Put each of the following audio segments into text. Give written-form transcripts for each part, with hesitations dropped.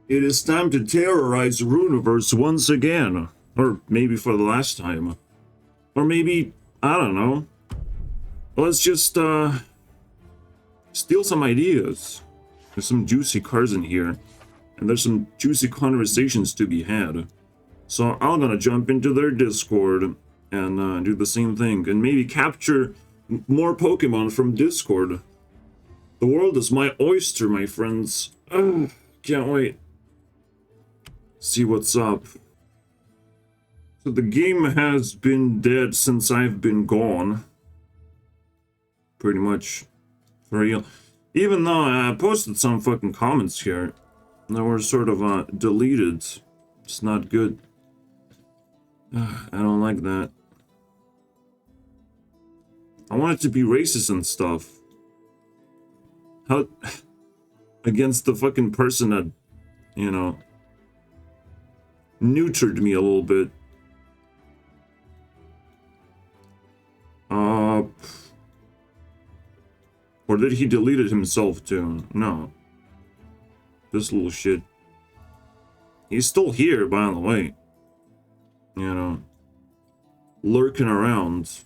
It is time to terrorize the Runeverse once again. Or maybe for the last time. Or maybe, I don't know. Let's just, steal some ideas. There's some juicy cards in here. And there's some juicy conversations to be had. So I'm gonna jump into their Discord and do the same thing. And maybe capture more Pokemon from Discord. The world is my oyster, my friends. Ugh, can't wait. See what's up. So the game has been dead since I've been gone. Pretty much. For real. Even though I posted some fucking comments here that were sort of deleted. It's not good. I don't like that. I want it to be racist and stuff. How... against the fucking person that, you know, neutered me a little bit. Or did he delete it himself too? No. This little shit. He's still here, by the way. You know. Lurking around.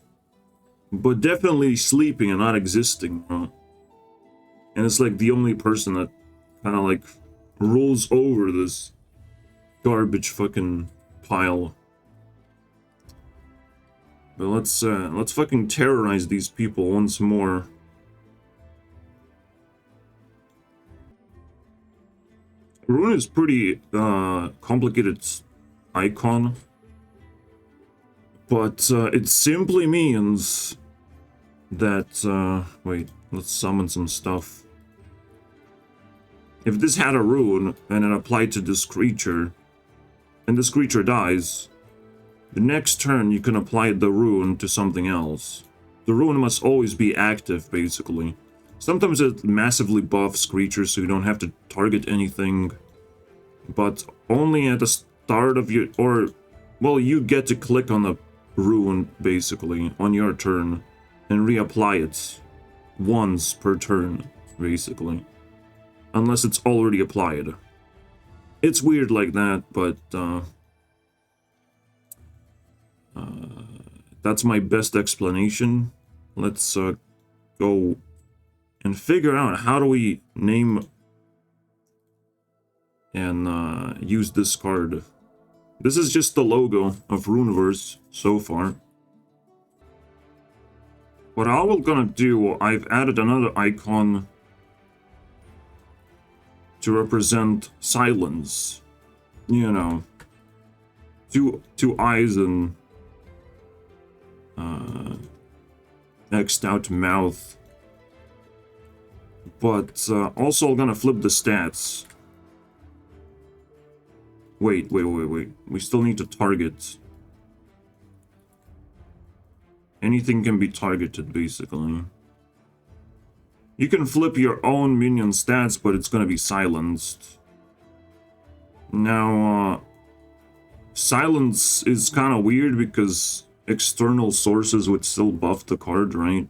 But definitely sleeping and not existing, bro. And it's like the only person that kind of like rolls over this garbage fucking pile. But let's fucking terrorize these people once more. Rune is pretty complicated icon, but it simply means that wait, let's summon some stuff. If this had a rune and it applied to this creature, and this creature dies, the next turn you can apply the rune to something else. The rune must always be active, basically. Sometimes it massively buffs creatures so you don't have to target anything. But only at the start of your... or... well, you get to click on the rune, basically, on your turn. And reapply it. Once per turn, basically. Unless it's already applied. It's weird like that, but... that's my best explanation. Let's go and figure out how do we name and use this card. This is just the logo of Runeverse so far. What I was gonna do, I've added another icon to represent silence. You know, two eyes and X'd out mouth. But also I'm gonna flip the stats. Wait. We still need to target. Anything can be targeted, basically. You can flip your own minion stats, but it's gonna be silenced. Now, silence is kind of weird because external sources would still buff the card, right?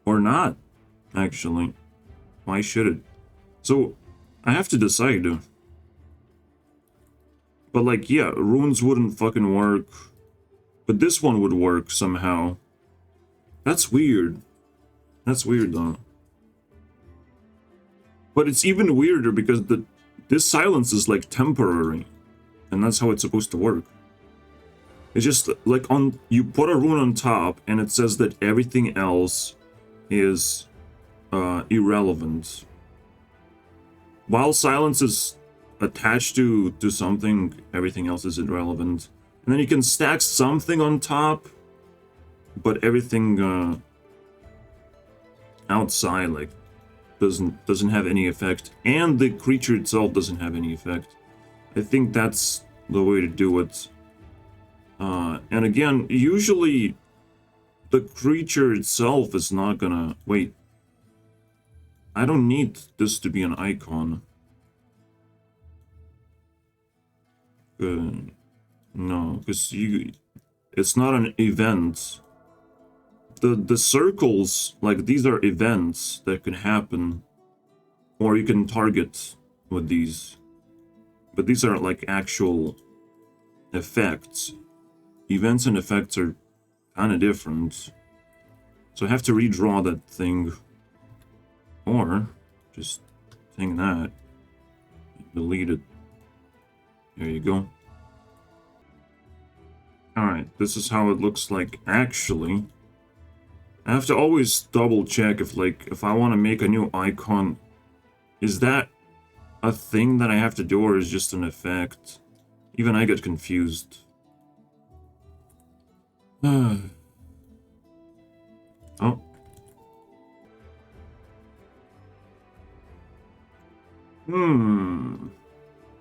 Or not, actually. Why should it? So, I have to decide. But like, yeah, runes wouldn't fucking work. But this one would work somehow. That's weird. That's weird, though. But it's even weirder because this silence is like temporary. And that's how it's supposed to work. It's just like you put a rune on top and it says that everything else is irrelevant. While silence is attached to something, everything else is irrelevant. And then you can stack something on top, but everything outside like doesn't have any effect, and the creature itself doesn't have any effect. I think that's the way to do it. And again, usually the creature itself is not gonna... wait. I don't need this to be an icon. No, because it's not an event. The circles, like, these are events that can happen. Or you can target with these. But these are like actual effects. Events and effects are kind of different. So I have to redraw that thing. Or just hang that. Delete it. There you go. Alright, this is how it looks like actually. I have to always double check if I want to make a new icon, is that a thing that I have to do or is just an effect? Even I get confused. Oh.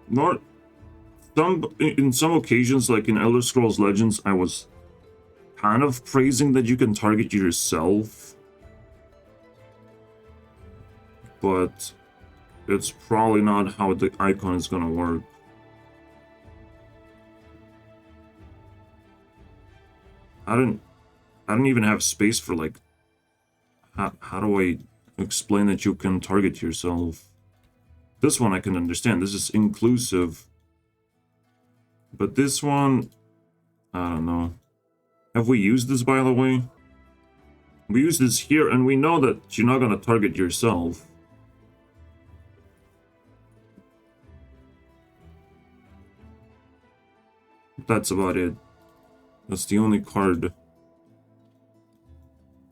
Not in some occasions, like in Elder Scrolls Legends, I was kind of praising that you can target yourself, but it's probably not how the icon is gonna work. I don't even have space for like how do I explain that you can target yourself? This one I can understand. This is inclusive. But this one, I don't know. Have we used this, by the way? We use this here, and we know that you're not gonna target yourself. That's about it. That's the only card.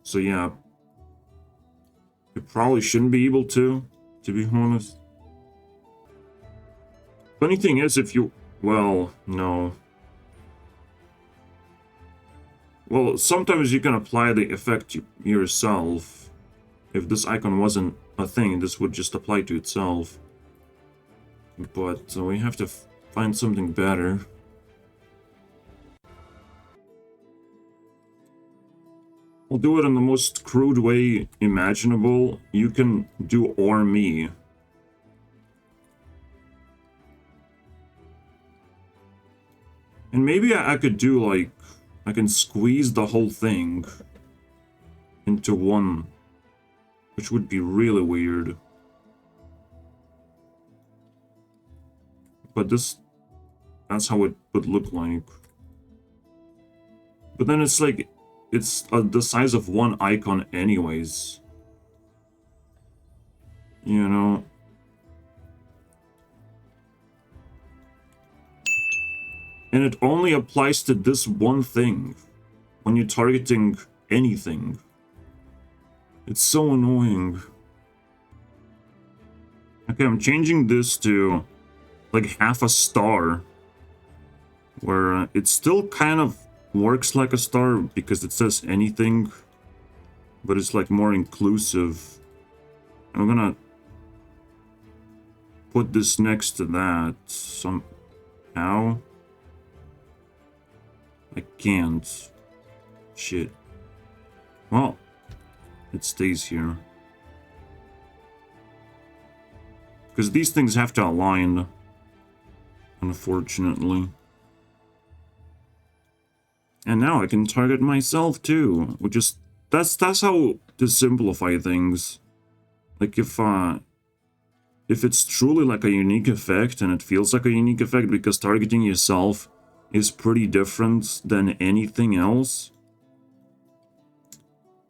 So yeah. You probably shouldn't be able to be honest. Funny thing is, if you... Well, no. Well, sometimes you can apply the effect yourself. If this icon wasn't a thing, this would just apply to itself. But we have to find something better. I'll do it in the most crude way imaginable. You can do or me. And maybe I could do like, I can squeeze the whole thing into one, which would be really weird. But that's how it would look like. But then it's like, it's the size of one icon anyways. You know? And it only applies to this one thing when you're targeting anything. It's so annoying. Okay, I'm changing this to like half a star, where it still kind of works like a star because it says anything, but it's like more inclusive. I'm gonna put this next to that somehow. I can't. Shit. Well, it stays here. Because these things have to align, unfortunately. And now I can target myself too, which is that's how to simplify things. Like if it's truly like a unique effect and it feels like a unique effect because targeting yourself is pretty different than anything else.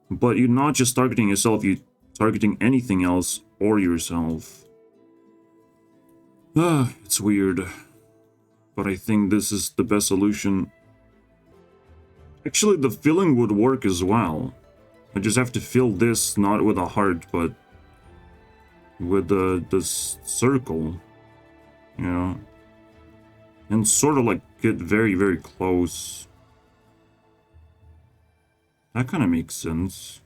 But you're not just targeting yourself, you're targeting anything else or yourself. It's weird. But I think this is the best solution. Actually, the filling would work as well. I just have to fill this not with a heart, but with this circle. You know? And sort of like get very, very close. That kind of makes sense.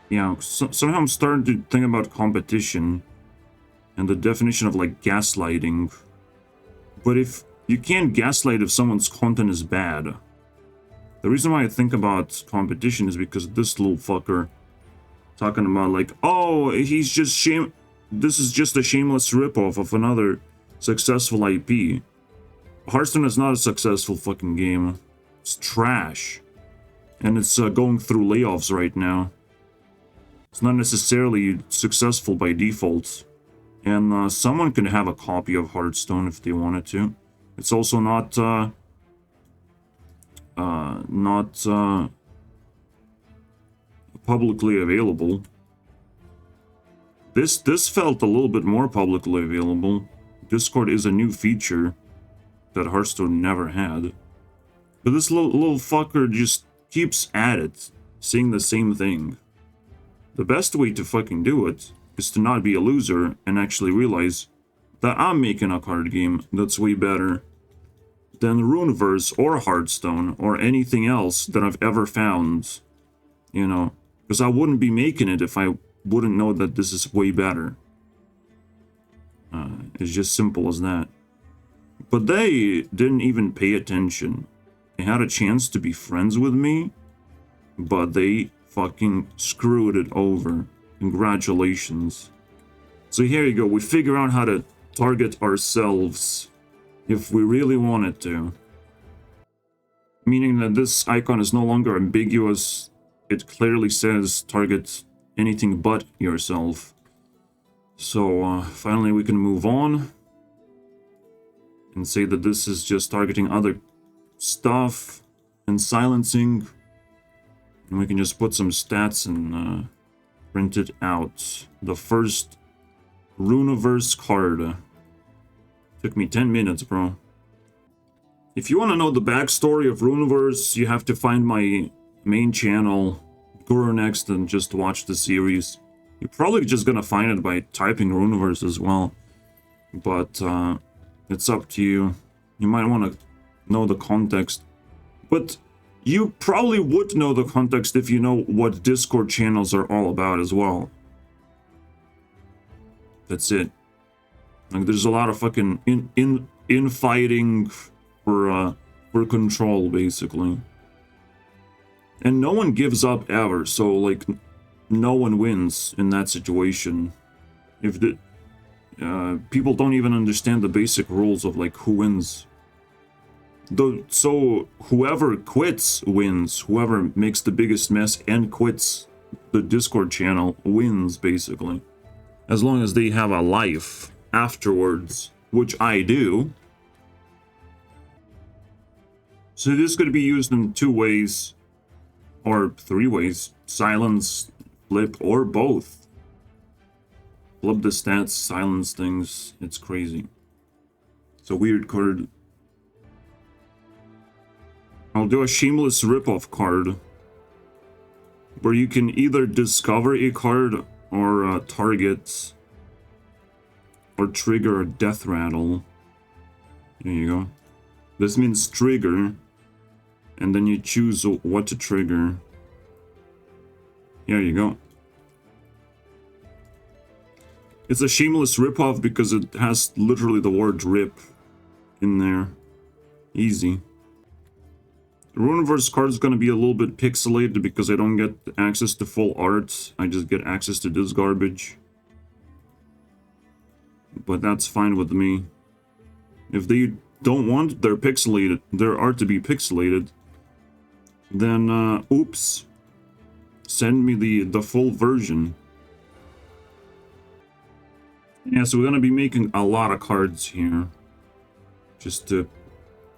Yeah, somehow I'm starting to think about competition and the definition of like gaslighting. But if you can't gaslight if someone's content is bad. The reason why I think about competition is because this little fucker talking about like, oh, he's just this is just a shameless ripoff of another successful IP. Hearthstone is not a successful fucking game. It's trash. And it's going through layoffs right now. It's not necessarily successful by default. And someone can have a copy of Hearthstone if they wanted to. It's also not publicly available. This felt a little bit more publicly available. Discord is a new feature that Hearthstone never had. But this little fucker just keeps at it, saying the same thing. The best way to fucking do it is to not be a loser and actually realize that I'm making a card game that's way better than RUNEVERSE or Hearthstone or anything else that I've ever found. You know, because I wouldn't be making it if I wouldn't know that this is way better. It's just simple as that. But they didn't even pay attention. They had a chance to be friends with me, but they fucking screwed it over. Congratulations. So here you go. We figure out how to target ourselves if we really wanted to. Meaning that this icon is no longer ambiguous. It clearly says target anything but yourself. So finally we can move on and say that this is just targeting other stuff and silencing. And we can just put some stats and print it out. The first RUNEVERSE card. Took me 10 minutes, bro. If you want to know the backstory of RUNEVERSE, you have to find my main channel, Guru Next, and just watch the series. You're probably just gonna find it by typing RUNEVERSE as well. But it's up to you. You might want to know the context. But you probably would know the context if you know what Discord channels are all about as well. That's it. Like, there's a lot of fucking infighting for control, basically. And no one gives up ever, so like no one wins in that situation. If the people don't even understand the basic rules of like who wins. So whoever quits wins. Whoever makes the biggest mess and quits the Discord channel wins, basically. As long as they have a life afterwards, which I do. So this could be used in 2 ways, or 3 ways. Silence, flip, or both. Flip the stats, silence things. It's crazy. It's a weird card. I'll do a shameless ripoff card, where you can either discover a card or target or trigger a death rattle. There you go. This means trigger, and then you choose what to trigger. There you go. It's a shameless ripoff because it has literally the word rip in there. Easy. The RUNEVERSE card is going to be a little bit pixelated because I don't get access to full art. I just get access to this garbage. But that's fine with me. If they don't want their art to be pixelated, then oops. Send me the full version. Yeah, so we're gonna be making a lot of cards here, just to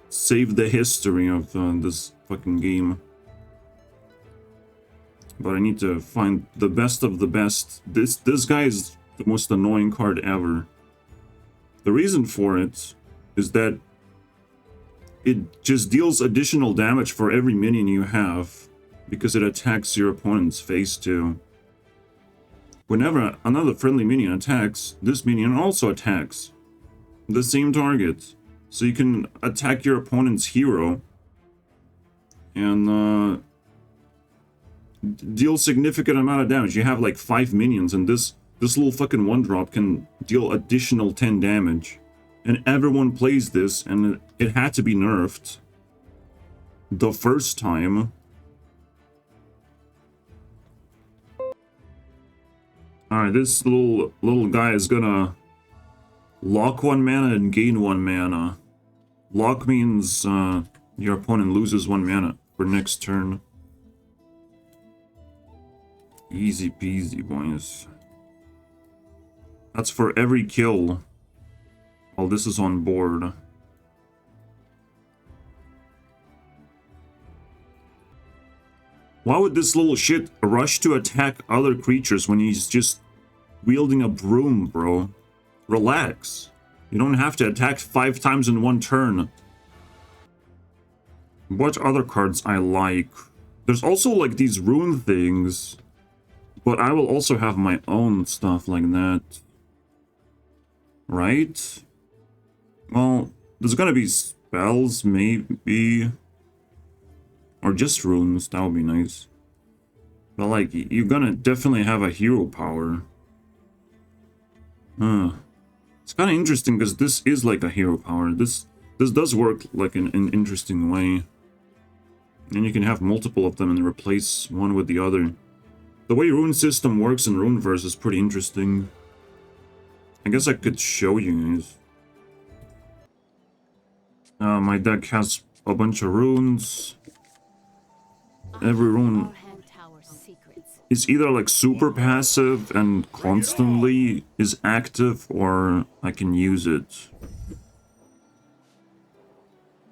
save the history of this fucking game. But I need to find the best of the best. This guy is the most annoying card ever. The reason for it is that it just deals additional damage for every minion you have, because it attacks your opponent's face too. Whenever another friendly minion attacks, this minion also attacks the same target. So you can attack your opponent's hero and deal significant amount of damage. You have like 5 minions, and this little fucking 1-drop can deal additional 10 damage. And everyone plays this, and it had to be nerfed the first time. Alright, this little guy is gonna lock 1 mana and gain 1 mana. Lock means your opponent loses 1 mana for next turn. Easy peasy, boys. That's for every kill while this is on board. Why would this little shit rush to attack other creatures when he's just wielding a broom, bro? Relax. You don't have to attack 5 times in one turn. What other cards I like? There's also like these rune things, but I will also have my own stuff like that. Right? Well, there's gonna be spells, maybe. Or just runes, that would be nice. But like, you're gonna definitely have a hero power. It's kind of interesting because this is like a hero power. This does work like in an interesting way. And you can have multiple of them and replace one with the other. The way rune system works in Runeverse is pretty interesting. I guess I could show you guys. My deck has a bunch of runes. Every rune is either like super passive and constantly is active, or I can use it.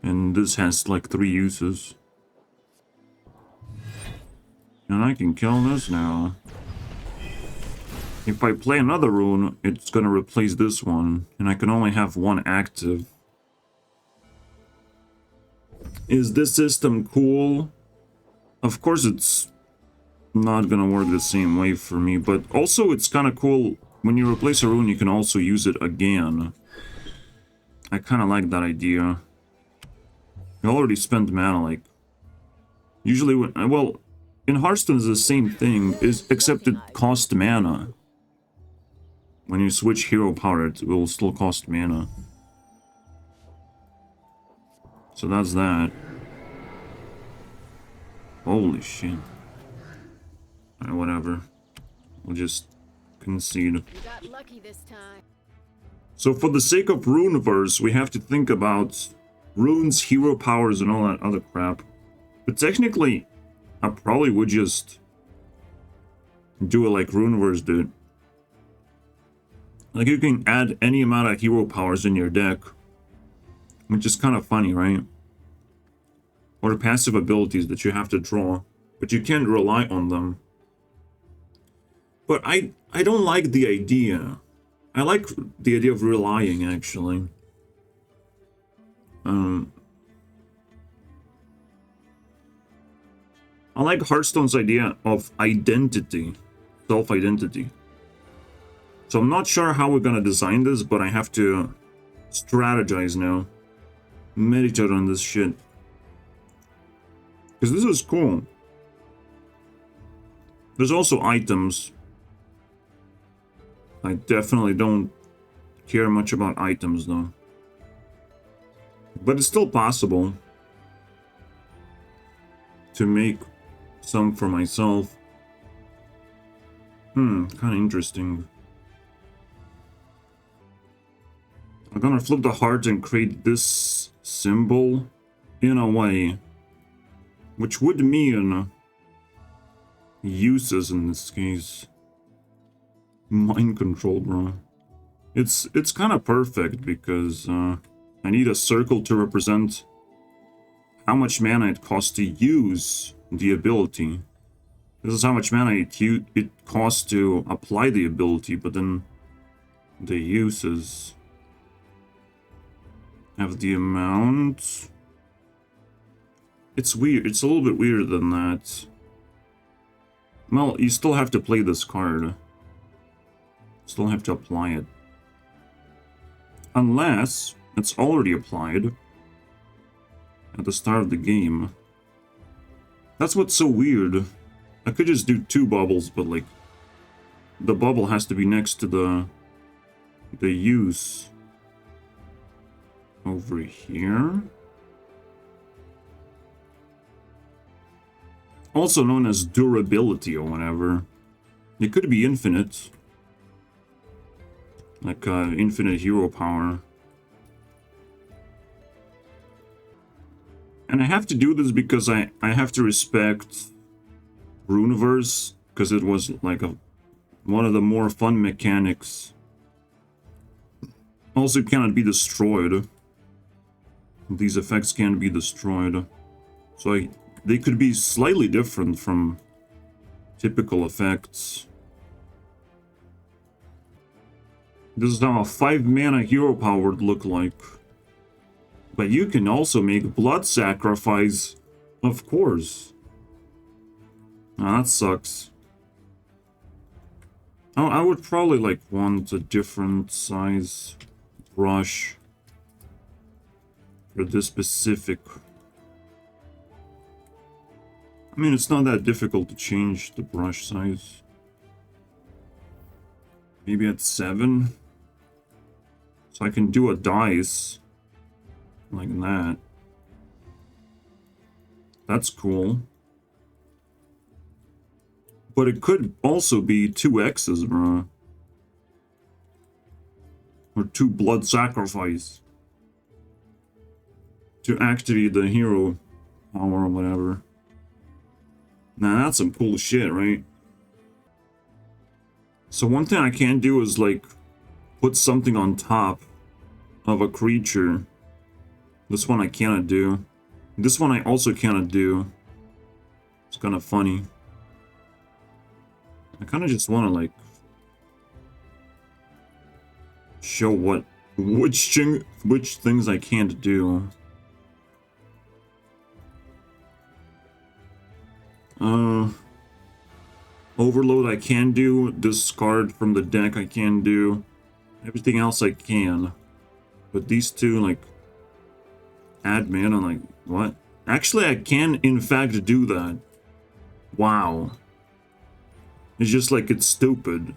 And this has like 3 uses. And I can kill this now. If I play another rune, it's gonna replace this one, and I can only have 1 active. Is this system cool? Of course it's not gonna work the same way for me, but also it's kind of cool when you replace a rune you can also use it again. I kind of like that idea. You already spent mana, like usually when, well, in Hearthstone is the same thing, except it costs mana. When you switch hero power, it will still cost mana. So that's that. Holy shit. Alright, whatever. We'll just concede. You got lucky this time. So for the sake of Runeverse, we have to think about runes, hero powers, and all that other crap. But technically, I probably would just do it like Runeverse did. Like, you can add any amount of hero powers in your deck, which is kind of funny, right? Or passive abilities that you have to draw, but you can't rely on them. But I don't like the idea. I like the idea of relying, actually. I like Hearthstone's idea of identity, self-identity. So I'm not sure how we're gonna design this, but I have to strategize now. Meditate on this shit. Because this is cool. There's also items. I definitely don't care much about items, though. But it's still possible to make some for myself. Kind of interesting. I'm gonna flip the heart and create this symbol in a way, which would mean uses in this case. Mind control, bro. It's kind of perfect because I need a circle to represent how much mana it costs to use the ability. This is how much mana it costs to apply the ability, but then the uses have the amount. It's weird. It's a little bit weirder than that. Well, you still have to play this card. Still have to apply it. Unless it's already applied at the start of the game. That's what's so weird. I could just do 2 bubbles, but like the bubble has to be next to the use over here. Also known as durability or whatever. It could be infinite. Like infinite hero power. And I have to do this because I have to respect Runeverse, because it was like one of the more fun mechanics. Also, it cannot be destroyed. These effects can't be destroyed. So they could be slightly different from typical effects. This is how a 5-mana hero power would look like. But you can also make blood sacrifice, of course. Ah, that sucks. Oh, I would probably like want a different size brush for this specific. I mean, it's not that difficult to change the brush size. Maybe at 7. So I can do a dice like that. That's cool. But it could also be 2 X's, bro. Or 2 blood sacrifice. To activate the hero power or whatever. Now that's some cool shit, right? So one thing I can do is like put something on top of a creature. This one I cannot do. This one I also cannot do. It's kind of funny. I kind of just want to like show which things I can't do. Overload I can do. Discard from the deck I can do. Everything else I can. But these two, like, add mana, like, what? Actually, I can, in fact, do that. Wow. It's just like, it's stupid.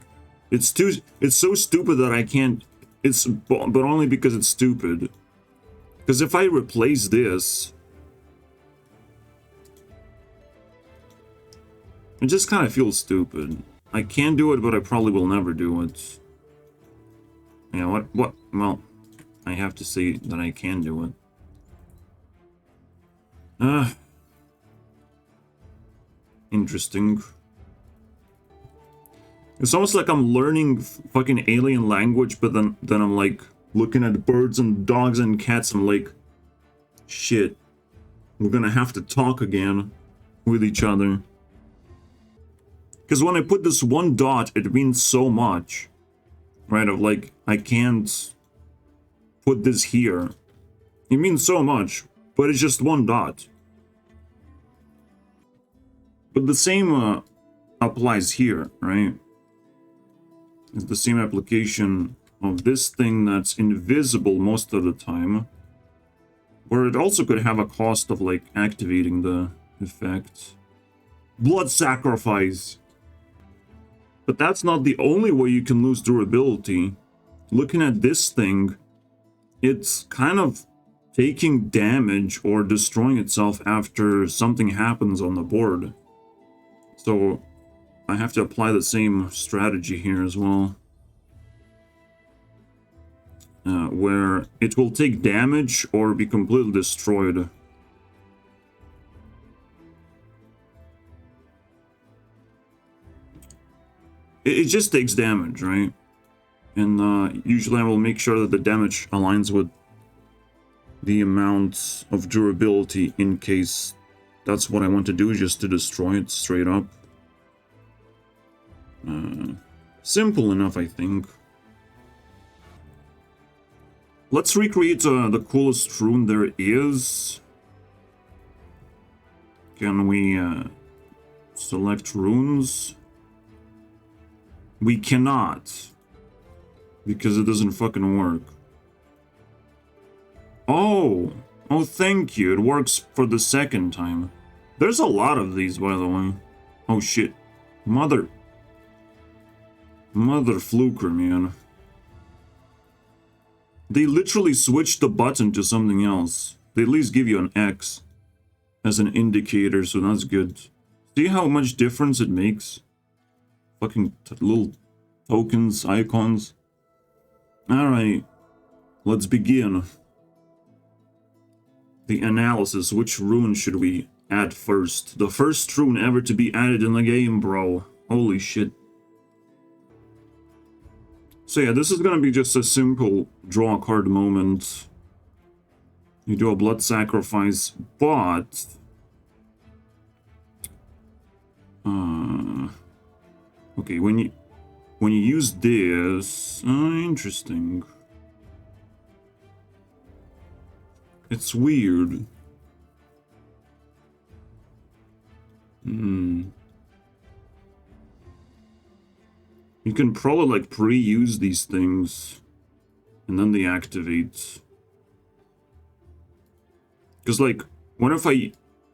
It's so stupid that I can't, but only because it's stupid. Because if I replace this, it just kind of feels stupid. I can do it, but I probably will never do it. Yeah, what? Well, I have to say that I can do it. Interesting. It's almost like I'm learning fucking alien language, but then I'm like looking at birds and dogs and cats. I'm like, shit, we're gonna have to talk again with each other. Because when I put this one dot, it means so much, right? Of like, I can't put this here. It means so much, but it's just one dot. But the same applies here, right? It's the same application of this thing that's invisible most of the time. Where it also could have a cost of like activating the effect. Blood sacrifice! But that's not the only way you can lose durability. Looking at this thing, it's kind of taking damage or destroying itself after something happens on the board. So I have to apply the same strategy here as well. Where it will take damage or be completely destroyed. It just takes damage, right? And usually I will make sure that the damage aligns with the amount of durability in case that's what I want to do, just to destroy it straight up. Simple enough, I think. Let's recreate the coolest rune there is. Can we select runes? We cannot. Because it doesn't fucking work. Oh! Oh, thank you. It works for the second time. There's a lot of these, by the way. Oh, shit. Mother fluker, man. They literally switched the button to something else. They at least give you an X as an indicator, so that's good. See how much difference it makes? Fucking little tokens, icons. Alright, let's begin. The analysis. Which rune should we add first? The first rune ever to be added in the game, bro. Holy shit. So yeah, this is gonna be just a simple draw a card moment. You do a blood sacrifice, but... okay, when you use this... interesting. It's weird. You can probably like pre-use these things and then they activate. Because like, what if I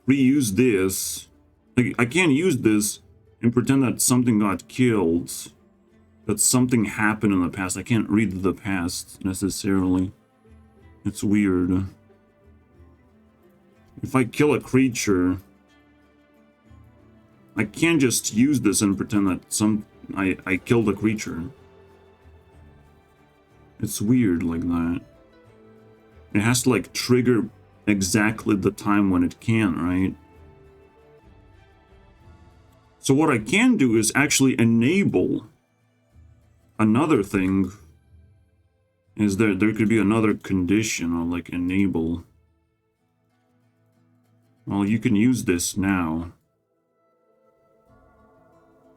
reuse this? Like, I can't use this and pretend that something got killed. That something happened in the past. I can't read the past necessarily. It's weird. If I kill a creature, I can't just use this and pretend that I killed a creature. It's weird like that. It has to like trigger exactly the time when it can, right? So what I can do is actually enable another thing. Is there could be another condition or like enable. Well, you can use this now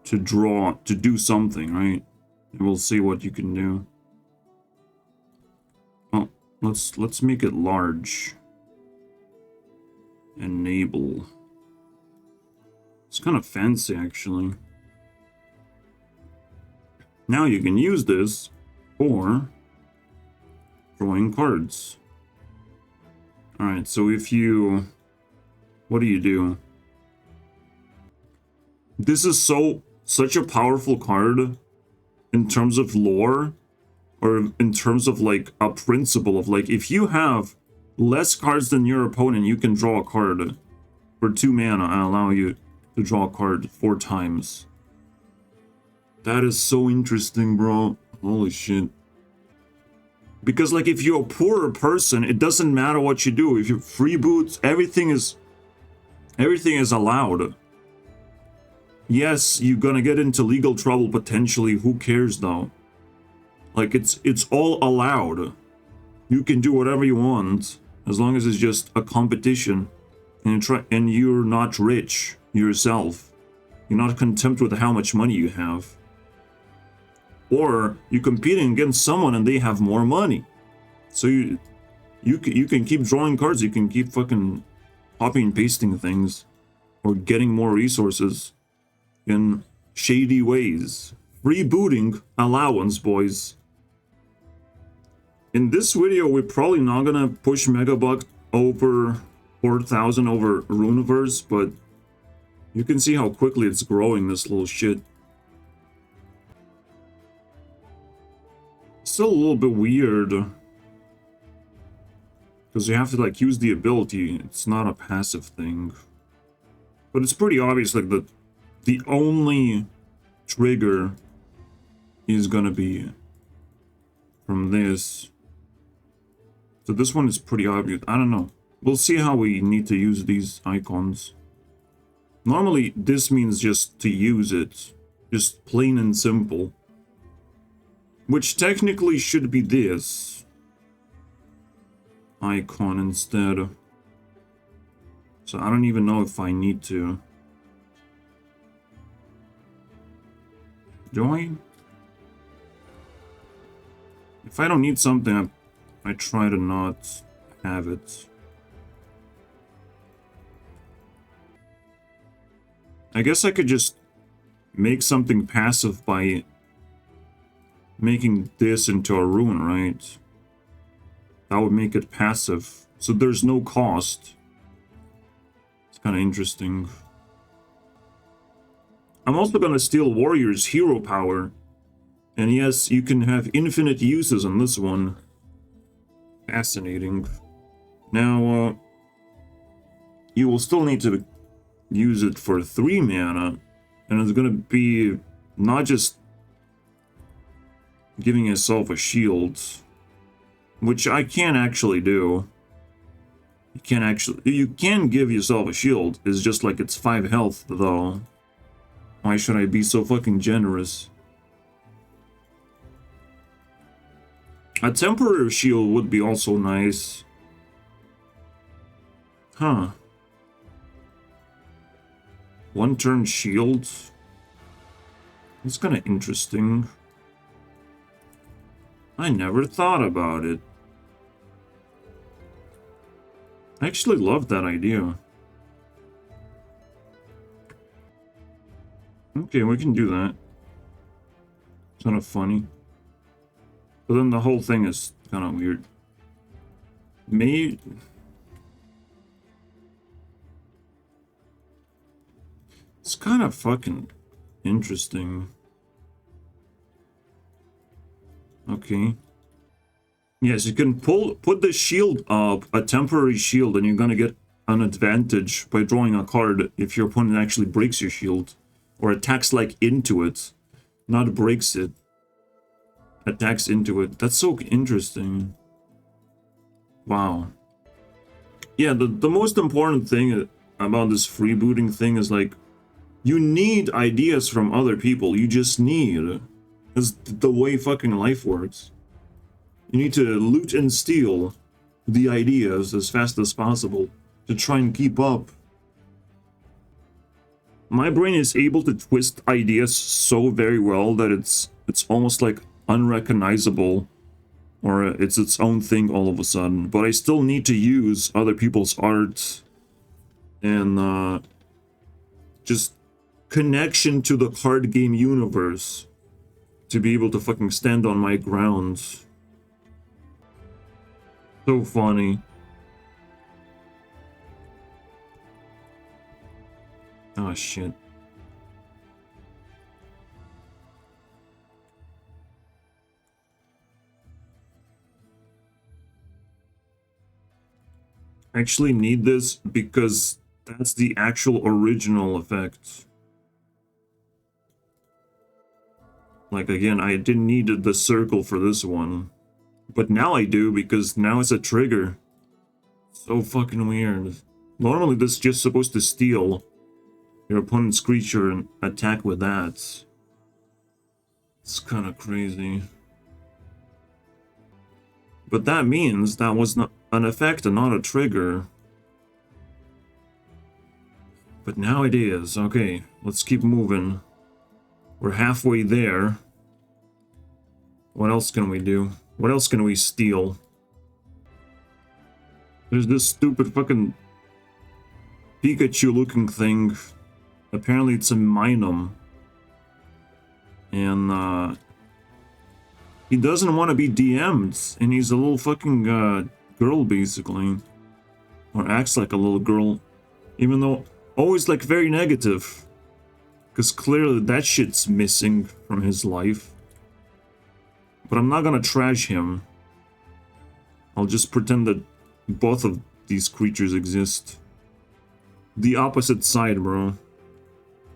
to do something, right? And we'll see what you can do. Well, let's make it large. Enable. It's kind of fancy, actually. Now you can use this for drawing cards. Alright, so if you... what do? This is such a powerful card in terms of lore, or in terms of like a principle of like, if you have less cards than your opponent, you can draw a card. For 2 mana, I allow you to draw a card 4 times. That is so interesting, bro. Holy shit. Because like, if you're a poorer person, it doesn't matter what you do. If you freeboot, everything is allowed. Yes, you're gonna get into legal trouble potentially. Who cares though? Like, it's all allowed. You can do whatever you want as long as it's just a competition, and you're not rich yourself. You're not content with how much money you have. Or you're competing against someone and they have more money. So you can keep drawing cards. You can keep fucking copying and pasting things, or getting more resources in shady ways. Freebooting allowance, boys. In this video, we're probably not gonna push Megabuck over 4,000 over Runeverse, but you can see how quickly it's growing, this little shit. Still a little bit weird, because you have to like use the ability. It's not a passive thing, but it's pretty obvious like the only trigger is gonna be from this. So this one is pretty obvious. I don't know. We'll see how we need to use these icons. Normally this means just to use it, just plain and simple, which technically should be this icon instead. So I don't even know if I need to. Do I? If I don't need something, I try to not have it. I guess I could just make something passive by making this into a rune, right? That would make it passive, so there's no cost. It's kind of interesting. I'm also gonna steal Warrior's hero power. And yes, you can have infinite uses on this one. Fascinating. Now, you will still need to use it for 3 mana. And it's gonna be not just giving yourself a shield, which I can actually do. You can give yourself a shield. It's just like it's 5 health though. Why should I be so fucking generous? A temporary shield would be also nice. Huh. One turn shield. That's kind of interesting. I never thought about it. I actually love that idea. Okay, we can do that. It's kind of funny. But then the whole thing is kind of weird. It's kind of fucking interesting. Okay. Yes, you can put the shield up, a temporary shield, and you're gonna get an advantage by drawing a card if your opponent actually breaks your shield. Or attacks like into it. Not breaks it. Attacks into it. That's so interesting. Wow. Yeah, the most important thing about this freebooting thing is like, you need ideas from other people. You just need. That's the way fucking life works. You need to loot and steal the ideas as fast as possible to try and keep up. My brain is able to twist ideas so very well that it's almost like unrecognizable, or it's its own thing all of a sudden. But I still need to use other people's art and just connection to the card game universe to be able to fucking stand on my grounds. So funny. Oh shit. I actually need this because that's the actual original effect. Like again, I didn't need the circle for this one. But now I do because now it's a trigger. So fucking weird. Normally this is just supposed to steal your opponent's creature and attack with that. It's kind of crazy. But that means that was not an effect and not a trigger. But now it is. Okay, let's keep moving. We're halfway there. What else can we do? What else can we steal? There's this stupid fucking Pikachu looking thing. Apparently it's a Minion. And he doesn't want to be DM'd. And he's a little fucking girl basically. Or acts like a little girl. Even though always like very negative. Because clearly that shit's missing from his life. But I'm not gonna trash him. I'll just pretend that both of these creatures exist. The opposite side, bro.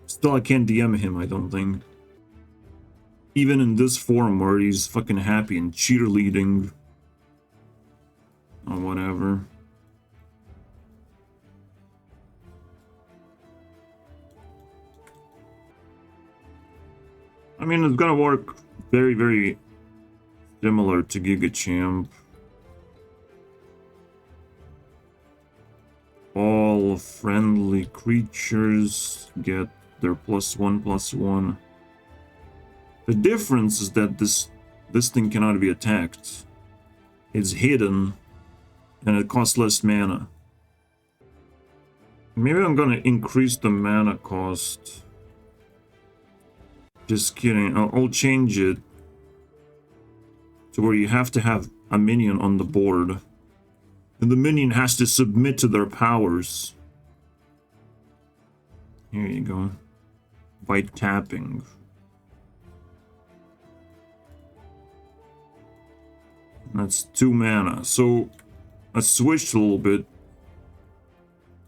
Still, I can't DM him, I don't think. Even in this form where he's fucking happy and cheerleading. Or whatever. I mean, it's gonna work very, very similar to Giga Champ. All friendly creatures get their +1/+1. The difference is that this thing cannot be attacked. It's hidden, and it costs less mana. Maybe I'm gonna increase the mana cost. Just kidding, I'll change it to where you have to have a minion on the board. And the minion has to submit to their powers. Here you go. By tapping. That's 2 mana. So I switched a little bit.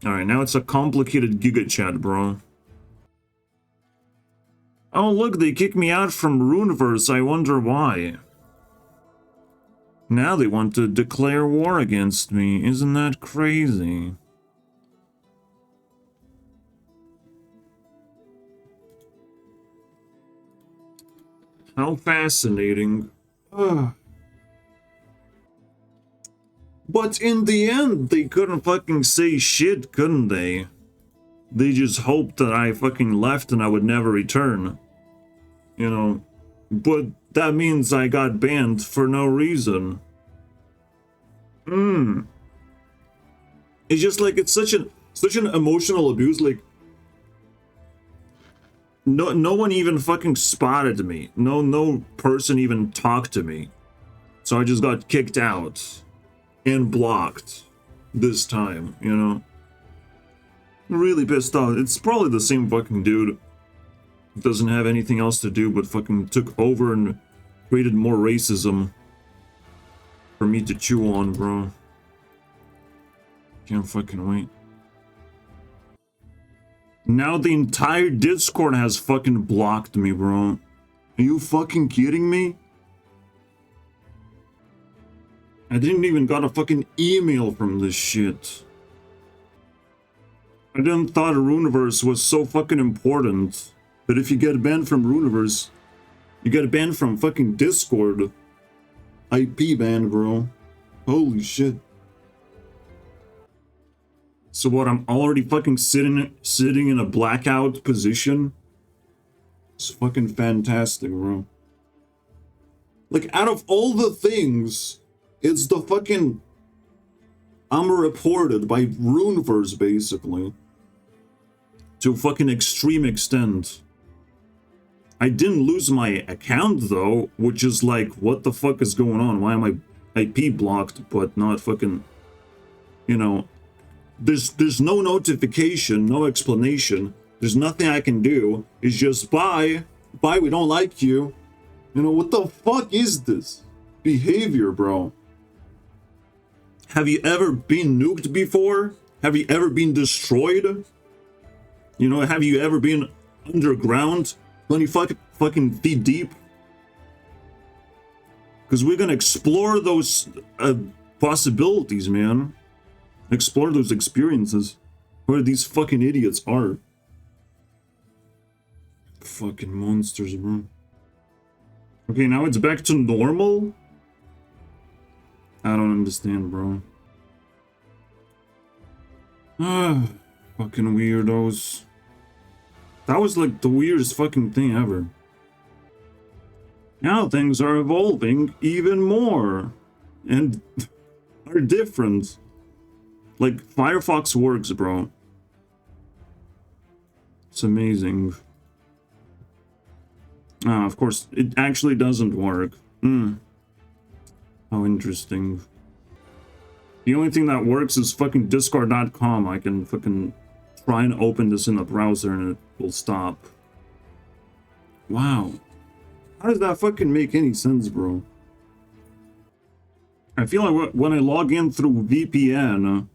Alright, now it's a complicated Giga Chat, bro. Oh look, they kicked me out from RUNEVERSE. I wonder why. Now they want to declare war against me. Isn't that crazy? How fascinating. Ugh. But in the end, they couldn't fucking say shit, couldn't they? They just hoped that I fucking left and I would never return. You know, but that means I got banned for no reason. It's just like, it's such an emotional abuse, like, no one even fucking spotted me. No person even talked to me. So I just got kicked out and blocked this time, you know? I'm really pissed off. It's probably the same fucking dude. Doesn't have anything else to do but fucking took over and created more racism for me to chew on, bro. Can't fucking wait. Now the entire Discord has fucking blocked me, bro. Are you fucking kidding me? I didn't even got a fucking email from this shit. I didn't thought Runeverse was so fucking important that if you get banned from Runeverse, you get banned from fucking Discord. IP ban, bro. Holy shit. So what, I'm already fucking sitting in a blackout position? It's fucking fantastic, bro. Like, out of all the things, it's the fucking... I'm reported by Runeverse, basically. To a fucking extreme extent. I didn't lose my account, though, which is like, what the fuck is going on? Why am I IP blocked, but not fucking... You know... There's no notification, no explanation. There's nothing I can do. It's just bye, we don't like you. You know, what the fuck is this behavior, bro? Have you ever been nuked before? Have you ever been destroyed? You know, have you ever been underground 20 fucking feet deep? Because we're gonna explore those possibilities, man. Explore those experiences where these fucking idiots are. Fucking monsters, bro. Okay, now it's back to normal? I don't understand, bro. Ah, fucking weirdos. That was like the weirdest fucking thing ever. Now things are evolving even more. And are different. Like, Firefox works, bro. It's amazing. Ah, of course, it actually doesn't work. How interesting. The only thing that works is fucking discord.com. I can fucking try and open this in the browser and it will stop. Wow. How does that fucking make any sense, bro? I feel like when I log in through VPN...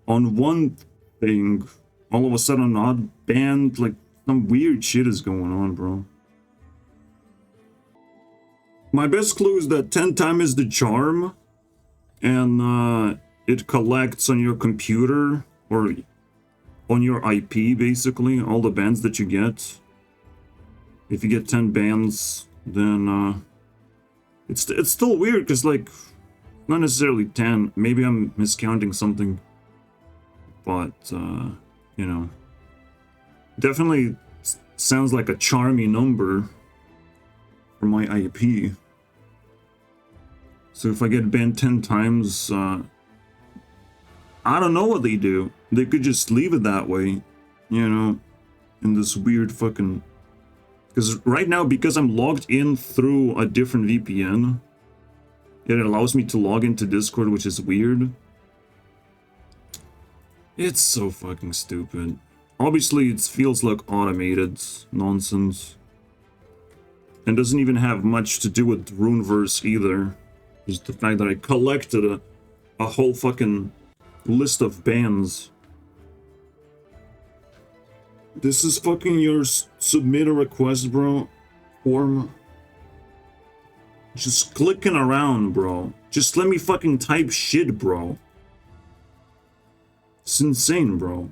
on one thing, all of a sudden I'm not banned, like some weird shit is going on, bro. My best clue is that 10 times is the charm, and it collects on your computer, or on your IP, basically, all the bans that you get. If you get 10 bans, then it's still weird, because like, not necessarily 10, maybe I'm miscounting something. But, you know, definitely sounds like a charming number for my IP. So if I get banned 10 times, I don't know what they do. They could just leave it that way, you know, in this weird fucking... Because right now, because I'm logged in through a different VPN, it allows me to log into Discord, which is weird. It's so fucking stupid. Obviously, it feels like automated nonsense. And doesn't even have much to do with Runeverse either. Just the fact that I collected a whole fucking list of bans. This is fucking your submit a request, bro. Form. Just clicking around, bro. Just let me fucking type shit, bro. It's insane, bro.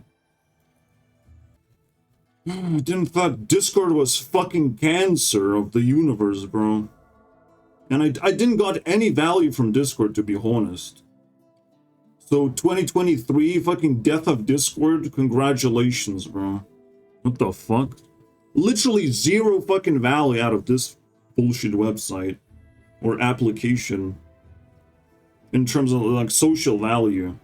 I didn't thought Discord was fucking cancer of the universe, bro. And I didn't got any value from Discord, to be honest. So 2023, fucking death of Discord, congratulations, bro. What the fuck? Literally zero fucking value out of this bullshit website or application in terms of like social value.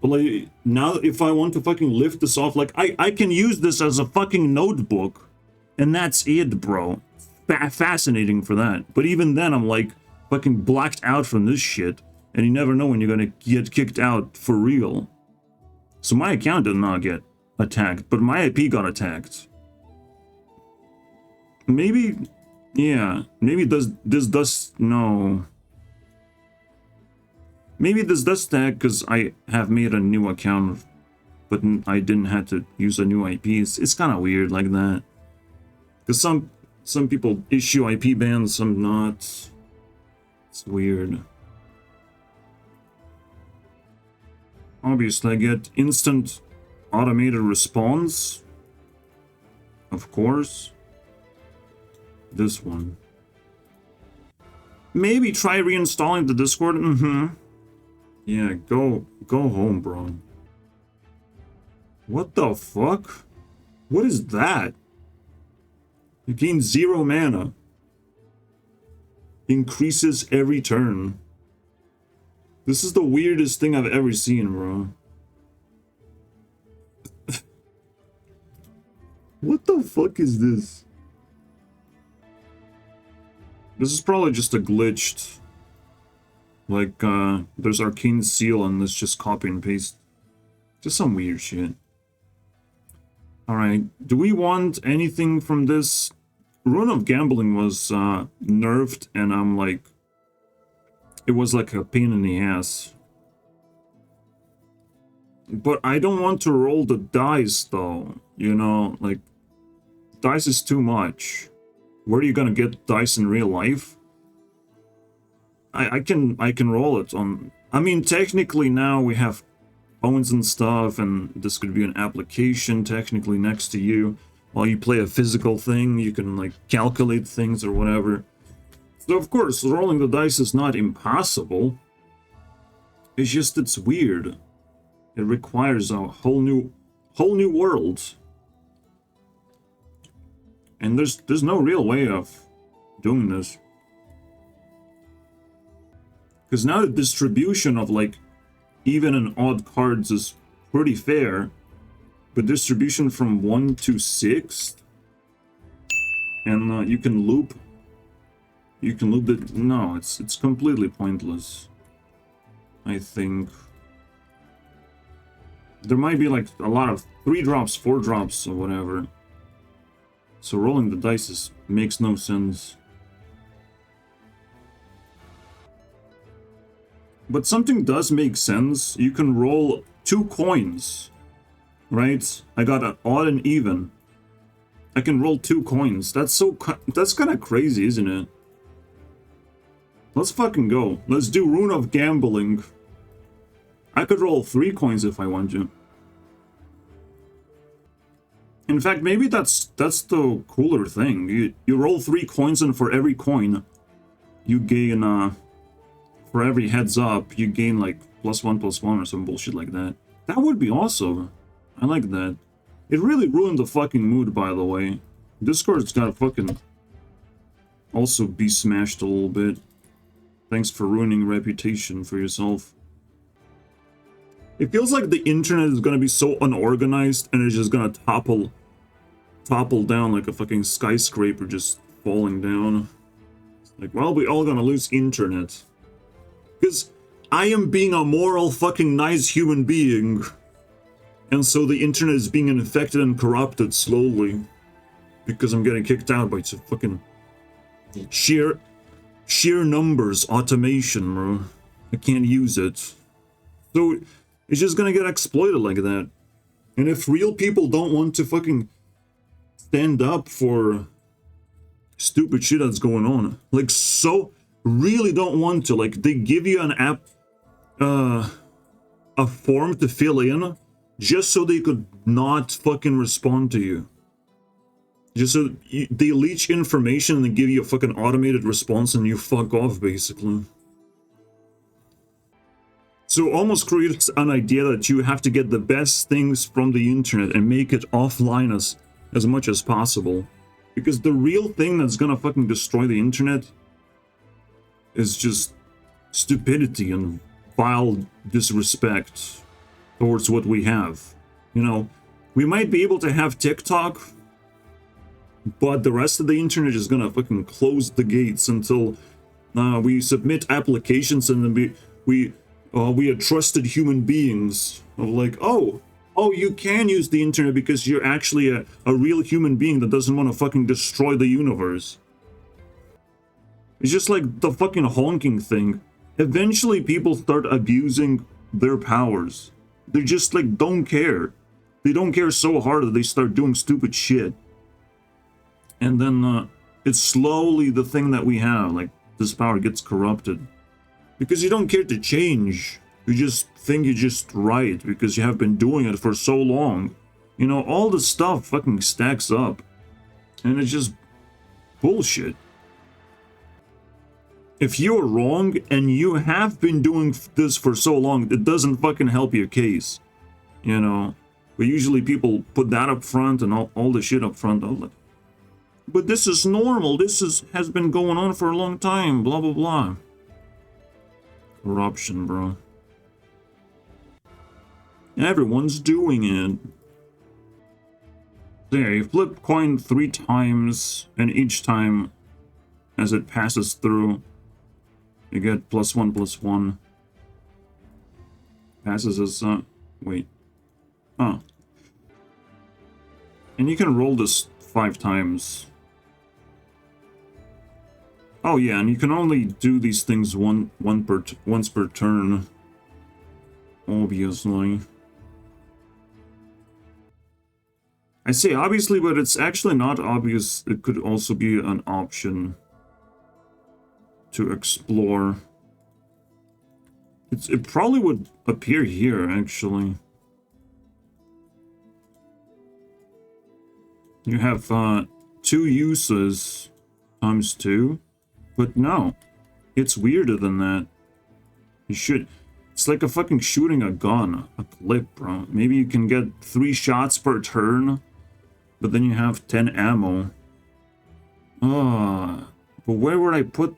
But like now if I want to fucking lift this off, like I can use this as a fucking notebook and that's it, bro. Fascinating for that. But even then I'm like fucking blacked out from this shit and you never know when you're gonna get kicked out for real. So my account did not get attacked, but my IP got attacked. Maybe, yeah, maybe this does, no. Maybe this does tag because I have made a new account, but I didn't have to use a new IP. It's kind of weird like that. Because some people issue IP bans, some not. It's weird. Obviously, I get instant automated response. Of course. This one. Maybe try reinstalling the Discord. Yeah, go home, bro. What the fuck? What is that? You gain 0 mana. Increases every turn. This is the weirdest thing I've ever seen, bro. What the fuck is this? This is probably just a glitched. Like, there's Arcane Seal and it's just copy and paste. Just some weird shit. Alright, do we want anything from this? Rune of Gambling was nerfed and I'm like... It was like a pain in the ass. But I don't want to roll the dice though. You know, like... Dice is too much. Where are you gonna get dice in real life? I can roll it on... I mean, technically now we have phones and stuff, and this could be an application technically next to you. While you play a physical thing, you can like calculate things or whatever. So of course, rolling the dice is not impossible. It's just it's weird. It requires a whole new world. And there's no real way of doing this. Because now the distribution of like even and odd cards is pretty fair. But distribution from 1 to 6, and you can loop. You can loop it. No, it's completely pointless. I think there might be like a lot of 3 drops, 4 drops, or whatever. So rolling the dice makes no sense. But something does make sense. You can roll 2 coins. Right? I got an odd and even. I can roll 2 coins. That's kind of crazy, isn't it? Let's fucking go. Let's do Rune of Gambling. I could roll 3 coins if I want to. In fact, maybe that's the cooler thing. You roll 3 coins, and for every coin, you gain for every heads up, you gain like +1/+1 or some bullshit like that. That would be awesome. I like that. It really ruined the fucking mood, by the way. Discord's gotta fucking also be smashed a little bit. Thanks for ruining reputation for yourself. It feels like the internet is gonna be so unorganized and it's just gonna topple down like a fucking skyscraper just falling down. Like, well, we all gonna lose internet. Because I am being a moral fucking nice human being. And so the internet is being infected and corrupted slowly. Because I'm getting kicked out by some fucking sheer numbers automation, bro. I can't use it. So it's just gonna get exploited like that. And if real people don't want to fucking stand up for stupid shit that's going on, like so really don't want to, like they give you an app, a form to fill in, just so they could not fucking respond to you. Just so they leech information and then give you a fucking automated response and you fuck off, basically. So almost creates an idea that you have to get the best things from the internet and make it offline as much as possible. Because the real thing that's gonna fucking destroy the internet is just stupidity and vile disrespect towards what we have. You know, we might be able to have TikTok, but the rest of the internet is gonna fucking close the gates until we submit applications and then we are trusted human beings of like, oh, you can use the internet because you're actually a real human being that doesn't want to fucking destroy the universe. It's just like the fucking honking thing. Eventually people start abusing their powers. They just like don't care. They don't care so hard that they start doing stupid shit. And then it's slowly the thing that we have, like this power gets corrupted. Because you don't care to change. You just think you're just right because you have been doing it for so long. You know, all the stuff fucking stacks up. And it's just bullshit. If you're wrong and you have been doing this for so long, it doesn't fucking help your case. You know, but usually people put that up front and all the shit up front. But this is normal. This has been going on for a long time. Blah, blah, blah. Corruption, bro. Everyone's doing it. There, you flip coin 3 times, and each time as it passes through, you get +1/+1. Passes as, wait. Oh. And you can roll this 5 times. Oh yeah, and you can only do these things once per turn. Obviously. I say obviously, but it's actually not obvious. It could also be an option to explore. It probably would appear here, actually. You have 2 uses times 2. But no, it's weirder than that. You should... It's like a fucking shooting a gun, a clip, bro. Maybe you can get 3 shots per turn, but then you have 10 ammo. But where would I put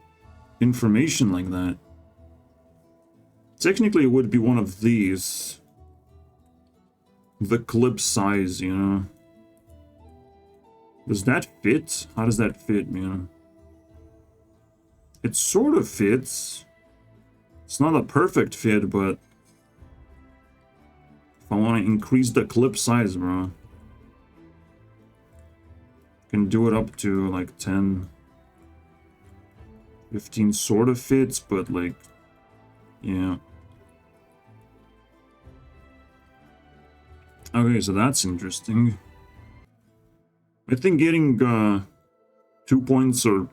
information like that? Technically, it would be one of these. The clip size, you know. Does that fit? How does that fit, man? It sort of fits. It's not a perfect fit, but if I want to increase the clip size, bro, I can do it up to like 10, 15 sort of fits, but like, yeah. Okay, so that's interesting. I think getting 2 points or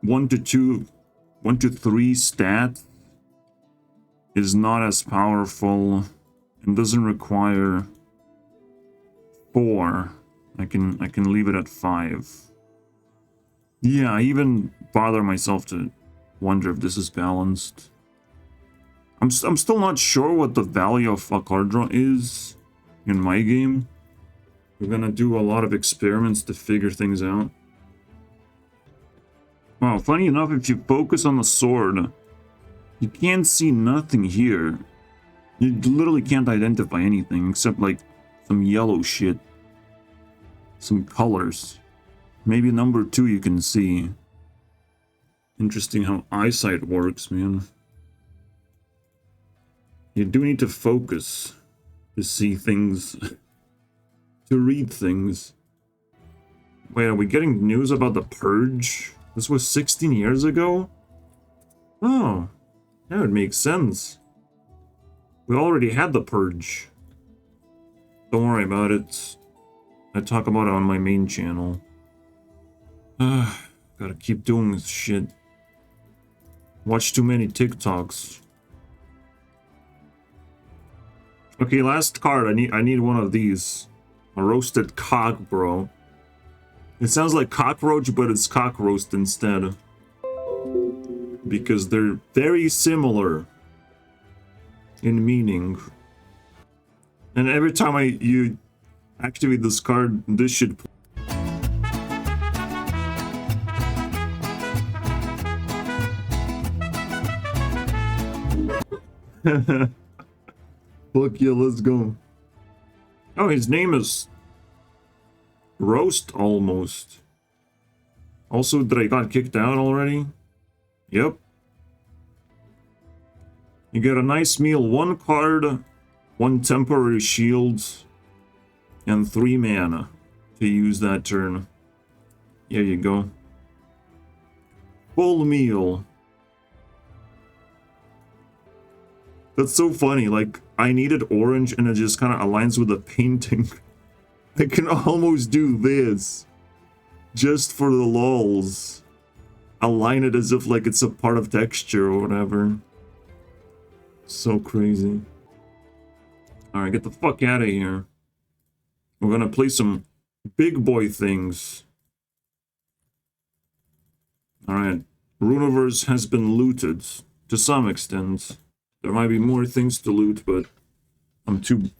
1 to 3 stat is not as powerful and doesn't require 4. I can leave it at 5. Yeah, I even bother myself to wonder if this is balanced. I'm still not sure what the value of a card draw is in my game. We're gonna do a lot of experiments to figure things out. Wow, funny enough, if you focus on the sword, you can't see nothing here. You literally can't identify anything except like some yellow shit. Some colors. Maybe number 2 you can see. Interesting how eyesight works, man. You do need to focus to see things, to read things. Wait, are we getting news about the Purge? This was 16 years ago? Oh, that would make sense. We already had the Purge. Don't worry about it. I talk about it on my main channel. Gotta keep doing this shit. Watch too many TikToks. Okay, last card. I need one of these. A roasted cock, bro. It sounds like cockroach, but it's cock roast instead. Because they're very similar in meaning. And every time you activate this card, this should play. Fuck yeah, let's go. Oh, his name is Roast almost. Also, did I got kicked out already? Yep. You get a nice meal, 1 card, 1 temporary shield, and 3 mana to use that turn. There you go. Full meal. That's so funny, like, I needed orange and it just kind of aligns with the painting. I can almost do this. Just for the lols. Align it as if like it's a part of texture or whatever. So crazy. Alright, get the fuck out of here. We're gonna play some big boy things. Alright. Runeverse has been looted. To some extent. There might be more things to loot, but I'm too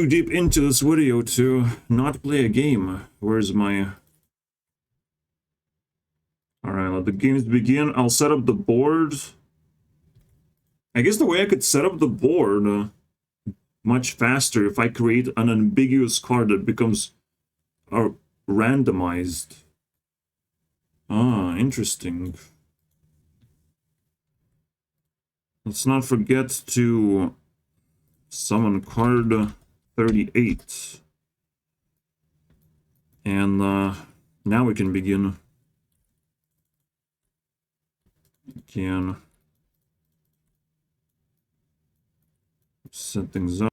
deep into this video to not play a game. Where's my... Alright, let the games begin. I'll set up the board. I guess the way I could set up the board much faster if I create an ambiguous card that becomes randomized. Ah, interesting. Let's not forget to summon card 38. And now we can begin. Can set things up.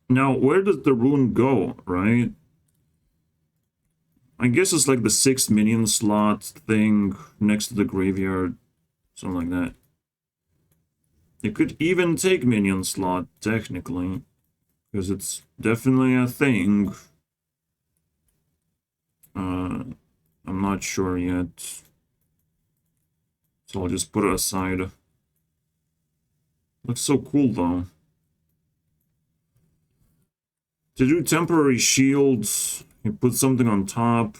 Now, where does the rune go, right? I guess it's like the 6th minion slot thing next to the graveyard. Something like that. You could even take minion slot, technically. Because it's definitely a thing. I'm not sure yet. So I'll just put it aside. Looks so cool, though. To do temporary shields, you put something on top.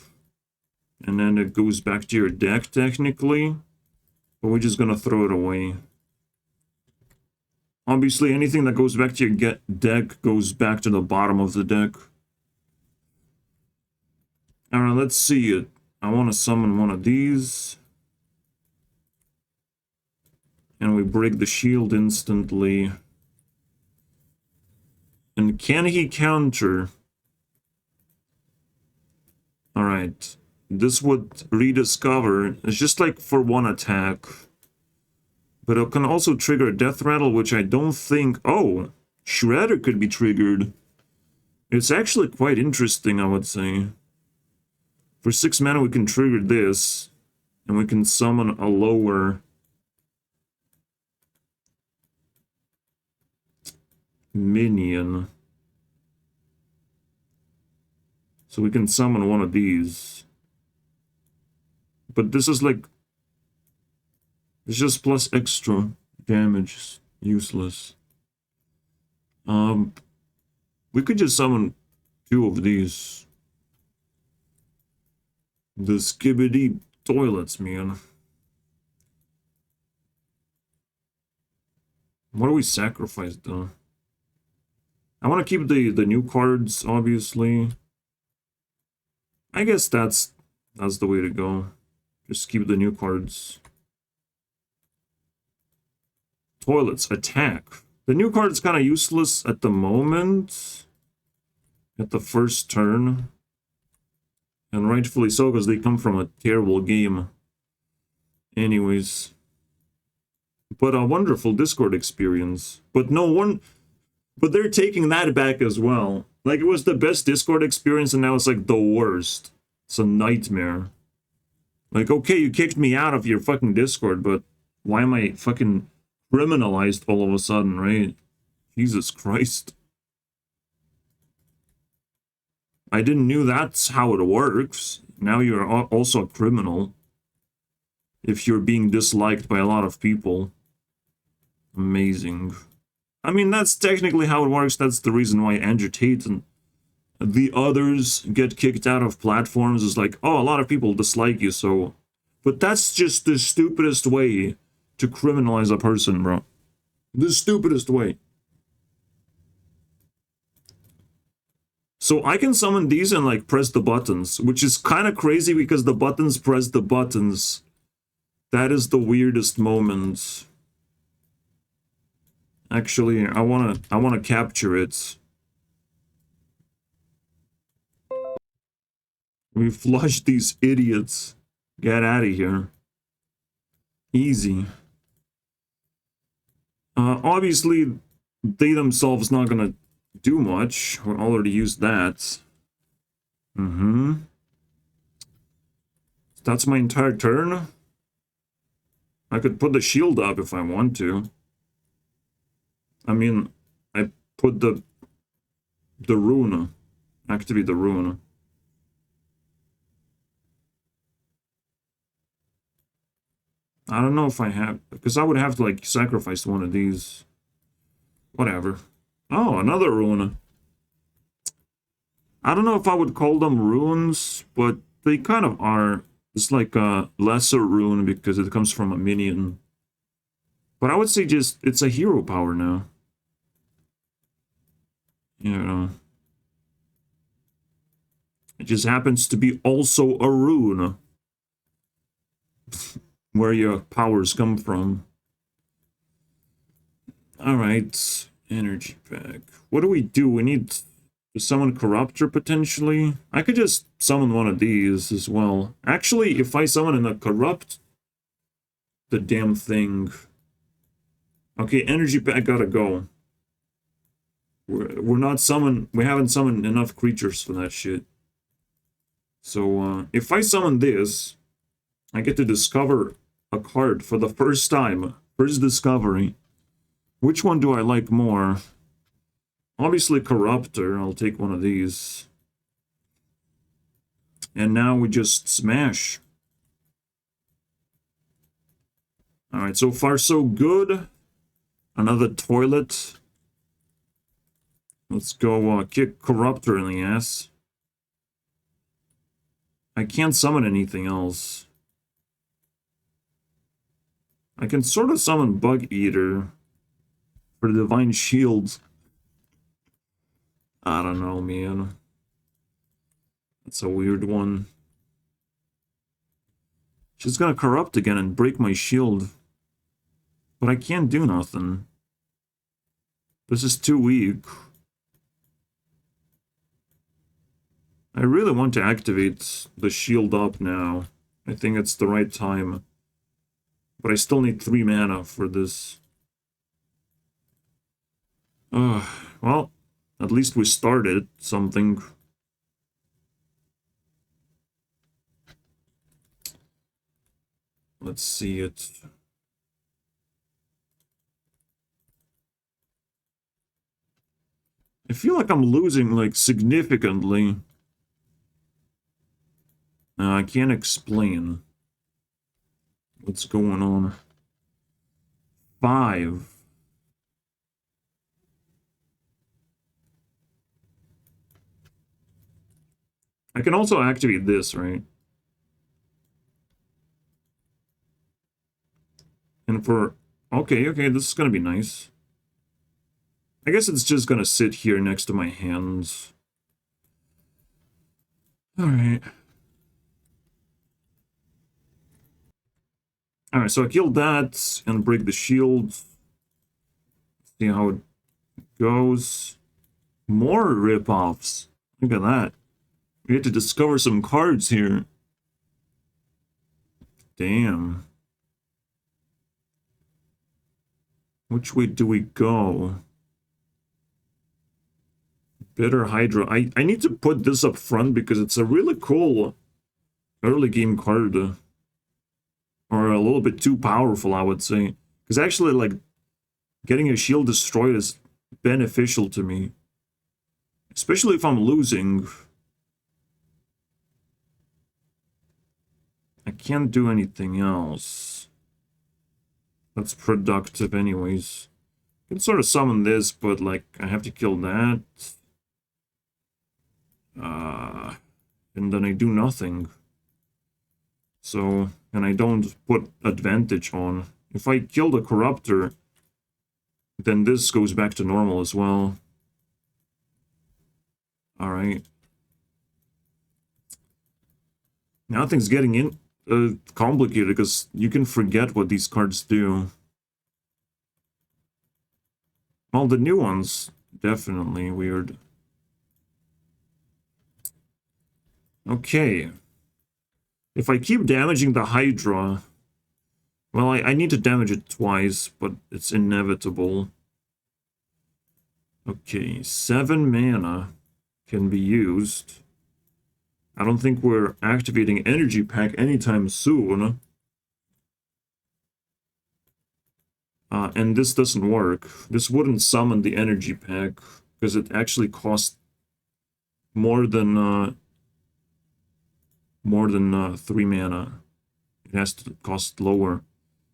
And then it goes back to your deck, technically. But we're just gonna throw it away. Obviously, anything that goes back to your deck goes back to the bottom of the deck. Alright, let's see it. I want to summon one of these. And we break the shield instantly. And can he counter? Alright. This would rediscover. It's just like for 1 attack. But it can also trigger a death rattle, which I don't think... Oh! Shredder could be triggered. It's actually quite interesting, I would say. For 6 mana, we can trigger this. And we can summon a lower... Minion. So we can summon one of these. But this is like... It's just plus extra damage. Useless. We could just summon 2 of these. The skibbity toilets, man. What do we sacrifice, though? I want to keep the new cards, obviously. I guess that's the way to go. Just keep the new cards. Toilets, attack. The new card is kind of useless at the moment. At the first turn. And rightfully so, because they come from a terrible game. Anyways. But a wonderful Discord experience. But no one... But they're taking that back as well. Like, it was the best Discord experience, and now it's like the worst. It's a nightmare. Like, okay, you kicked me out of your fucking Discord, but why am I fucking criminalized all of a sudden, right? Jesus Christ. I didn't knew that's how it works. Now you're also a criminal. If you're being disliked by a lot of people. Amazing. I mean, that's technically how it works. That's the reason why Andrew Tate and the others get kicked out of platforms. Is like, oh, a lot of people dislike you, so... But that's just the stupidest way to criminalize a person, bro. The stupidest way. So I can summon these and, like, press the buttons, which is kind of crazy because the buttons press the buttons. That is the weirdest moment. Actually, I wanna capture it. We flush these idiots. Get out of here. Easy. Obviously, they themselves not gonna do much. We already used that. That's my entire turn. I could put the shield up if I want to. I mean, I put the rune. Activate the rune. I don't know if I have, because I would have to, like, sacrifice one of these. Whatever. Oh, another rune. I don't know if I would call them runes, but they kind of are. It's like a lesser rune because it comes from a minion. But I would say just, it's a hero power now. You know. It just happens to be also a rune. Where your powers come from. Alright. Energy pack. What do? We need to summon Corruptor potentially. I could just summon one of these as well. Actually, if I summon in a Corrupt the damn thing. Okay, energy pack gotta go. We're not summoned. We haven't summoned enough creatures for that shit. So if I summon this, I get to discover a card for the first time. First discovery. Which one do I like more? Obviously Corruptor. I'll take one of these. And now we just smash. Alright, so far so good. Another toilet. Let's go kick Corruptor in the ass. I can't summon anything else. I can sort of summon Bug Eater for the Divine Shield. I don't know, man. That's a weird one. She's gonna corrupt again and break my shield. But I can't do nothing. This is too weak. I really want to activate the shield up now. I think it's the right time. But I still need 3 mana for this. Well, at least we started something. Let's see it. I feel like I'm losing, like, significantly. I can't explain what's going on. 5. I can also activate this, right? And for... Okay, this is gonna be nice. I guess it's just gonna sit here next to my hands. Alright. Alright, so I killed that and break the shield. See how it goes. More rip-offs. Look at that. We had to discover some cards here. Damn. Which way do we go? Bitter Hydra. I need to put this up front because it's a really cool early game card. Or a little bit too powerful, I would say. Because actually, like, getting a shield destroyed is beneficial to me. Especially if I'm losing. can't do anything else that's productive anyways. I can sort of summon this, but like I have to kill that. And then I do nothing. So, and I don't put advantage on. If I kill the corruptor, then this goes back to normal as well. Alright. Now things getting in complicated because you can forget what these cards do. Well, the new ones, definitely weird. Okay. If I keep damaging the Hydra, well, I need to damage it twice, but it's inevitable. Okay, 7 mana can be used. I don't think we're activating Energy Pack anytime soon. And this doesn't work. This wouldn't summon the Energy Pack, because it actually costs more than 3 mana. It has to cost lower,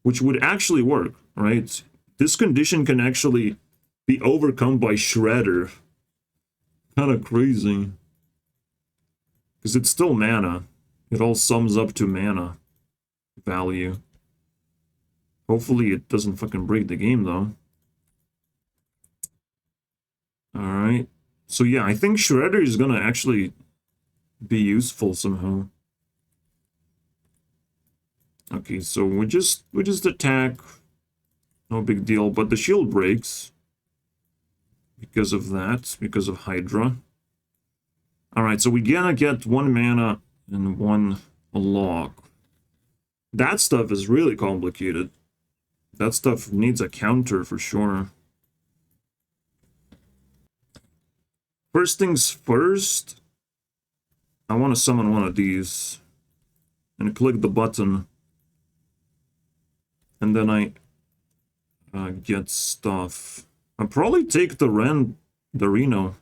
which would actually work, right? This condition can actually be overcome by Shredder. Kind of crazy. Because it's still mana. It all sums up to mana value. Hopefully it doesn't fucking break the game, though. Alright. So yeah, I think Shredder is gonna actually be useful somehow. Okay, so we just attack. No big deal, but the shield breaks. Because of that, because of Hydra. Alright, so we're gonna get 1 mana and 1 lock. That stuff is really complicated. That stuff needs a counter for sure. First things first, I want to summon one of these. And click the button. And then I get stuff. I'll probably take the Reno.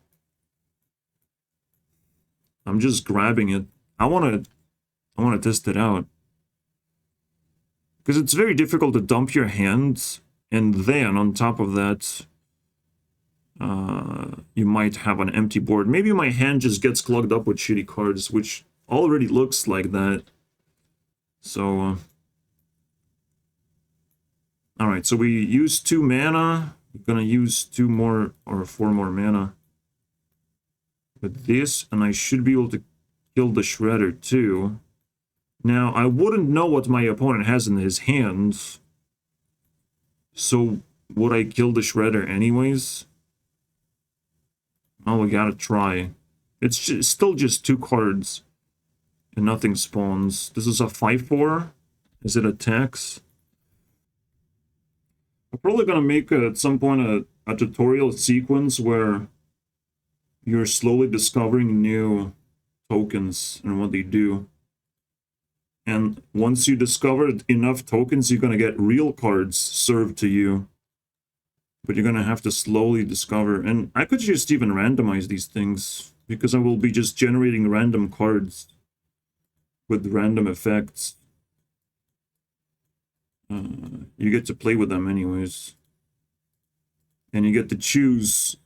I'm just grabbing it. I want to test it out. Because it's very difficult to dump your hands, and then on top of that, you might have an empty board. Maybe my hand just gets clogged up with shitty cards, which already looks like that. So, alright, so we use 2 mana. We're gonna use 2 more or 4 more mana with this, and I should be able to kill the Shredder too. Now, I wouldn't know what my opponent has in his hands, so would I kill the Shredder anyways? Oh, we gotta try. It's still just 2 cards, and nothing spawns. This is a 5/4. Is it attacks? I'm probably gonna make at some point a tutorial sequence where you're slowly discovering new tokens and what they do. And once you discover enough tokens, you're gonna get real cards served to you. But you're gonna have to slowly discover. And I could just even randomize these things, because I will be just generating random cards with random effects. You get to play with them anyways. And you get to choose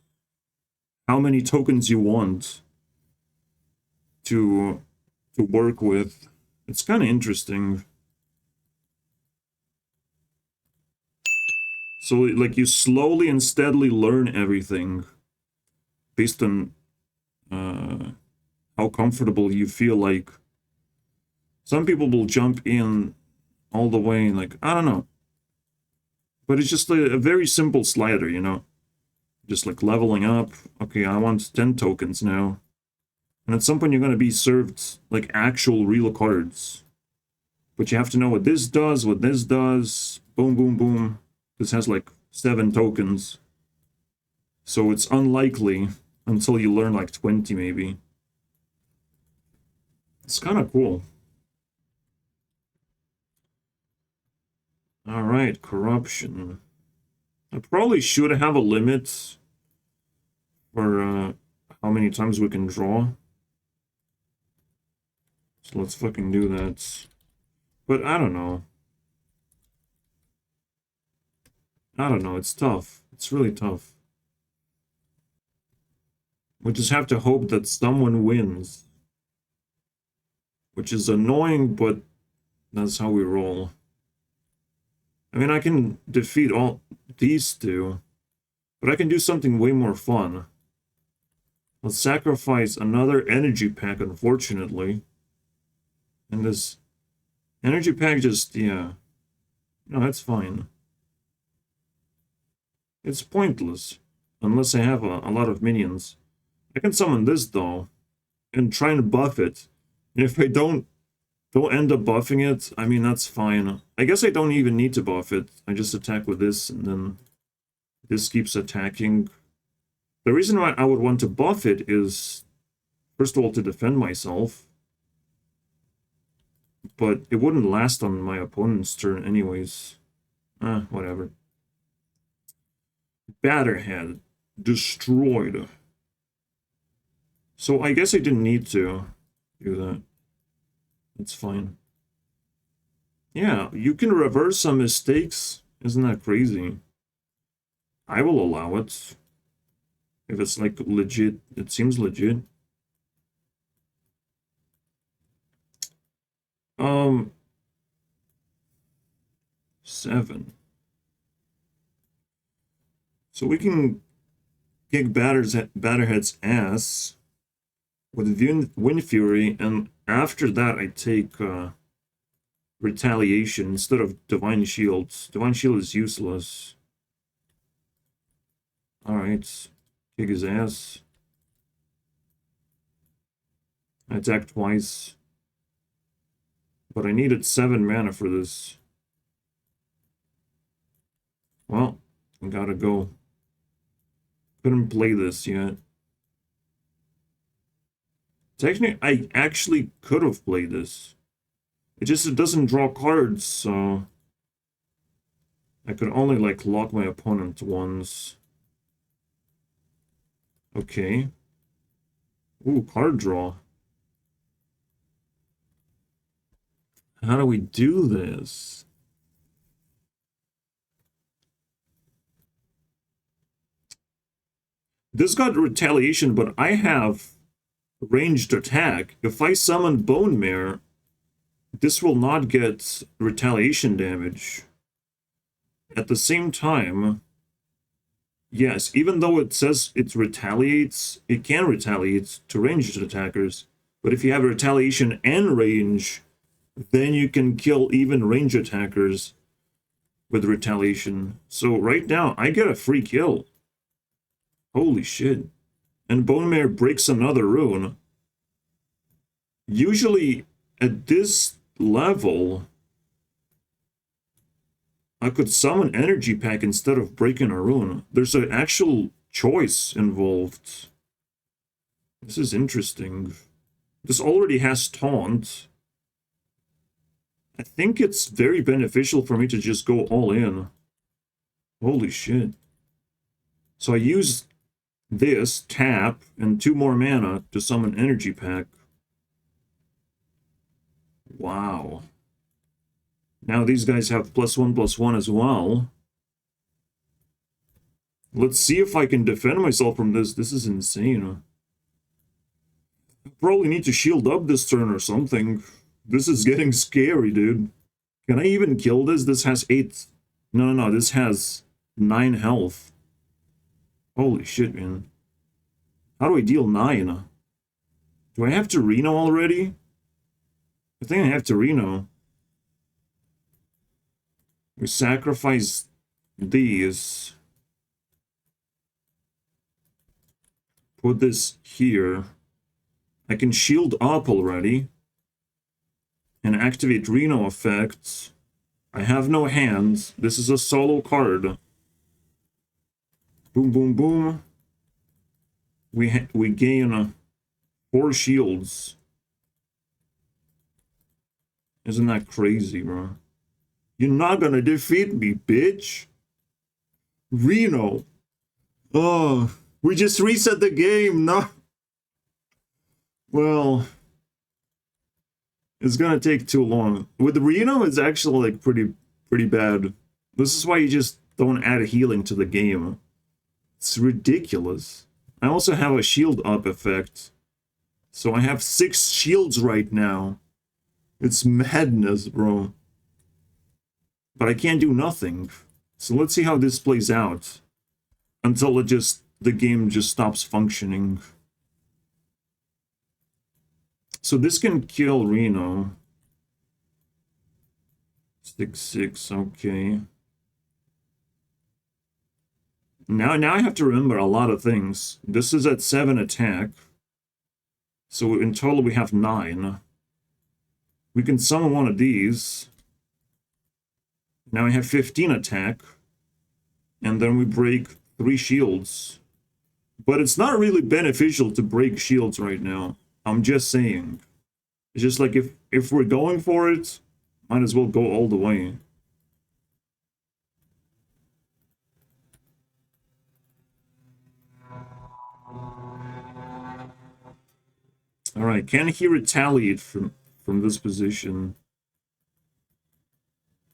how many tokens you want to work with. It's kind of interesting. So, like, you slowly and steadily learn everything based on how comfortable you feel like. Some people will jump in all the way, like, I don't know. But it's just a very simple slider, you know? Just like leveling up. Okay, I want 10 tokens now. And at some point you're going to be served like actual real cards. But you have to know what this does, what this does. Boom, boom, boom. This has like 7 tokens. So it's unlikely until you learn like 20 maybe. It's kind of cool. Alright, corruption. I probably should have a limit for how many times we can draw. So let's fucking do that. But I don't know. I don't know, it's tough. It's really tough. We just have to hope that someone wins. Which is annoying, but that's how we roll. I mean, I can defeat all these two, but I can do something way more fun. Let's sacrifice another energy pack, unfortunately. And this energy pack just, yeah. No, that's fine. It's pointless, unless I have a lot of minions. I can summon this, though, and try and buff it. And if I don't end up buffing it, I mean, that's fine. I guess I don't even need to buff it. I just attack with this, and then this keeps attacking. The reason why I would want to buff it is, first of all, to defend myself. But it wouldn't last on my opponent's turn anyways. Whatever. Batterhead. Destroyed. So I guess I didn't need to do that. That's fine. Yeah, you can reverse some mistakes. Isn't that crazy? I will allow it. If it's like legit, it seems legit. 7. So we can kick Batterhead's ass with Wind Fury, and after that I take Retaliation instead of Divine Shield. Divine Shield is useless. Alright, kick his ass. I attack twice. But I needed 7 mana for this. Well, I gotta go. Couldn't play this yet. Technically, I actually could have played this. It doesn't draw cards, so I could only like lock my opponent once. Okay. Ooh, card draw. How do we do this? This got retaliation, but I have ranged attack. If I summon Bone Mare, this will not get retaliation damage. At the same time, yes, even though it says it retaliates, it can retaliate to ranged attackers. But if you have retaliation and range, then you can kill even range attackers with retaliation. So right now, I get a free kill. Holy shit. And Bone Mare breaks another rune. Usually, at this level, I could summon Energy Pack instead of breaking a rune. There's an actual choice involved. This is interesting. This already has Taunt. I think it's very beneficial for me to just go all in. Holy shit. So I use this, tap, and 2 more mana to summon Energy Pack. Wow. Now these guys have +1/+1 as well. Let's see if I can defend myself from this. This is insane. I probably need to shield up this turn or something. This is getting scary, dude. Can I even kill this? This has 8... No, this has 9 health. Holy shit, man. How do I deal 9? Do I have to Reno already? I think I have to Reno. We sacrifice these. Put this here. I can shield up already. And activate Reno effects. I have no hands. This is a solo card. Boom, boom, boom. We gain 4 shields. Isn't that crazy, bro? You're not gonna defeat me, bitch. Reno. Oh, we just reset the game, no? Well, It's gonna take too long. With Reno, it's actually like pretty bad. This is why you just don't add healing to the game. It's ridiculous. I also have a shield up effect. So I have 6 shields right now. It's madness, bro. But I can't do nothing. So let's see how this plays out. Until the game just stops functioning. So this can kill Reno. 6/6, okay. Now I have to remember a lot of things. This is at 7 attack. So in total we have 9. We can summon one of these. Now I have 15 attack. And then we break 3 shields. But it's not really beneficial to break shields right now. I'm just saying. It's just like if we're going for it, might as well go all the way. Alright, can he retaliate from this position?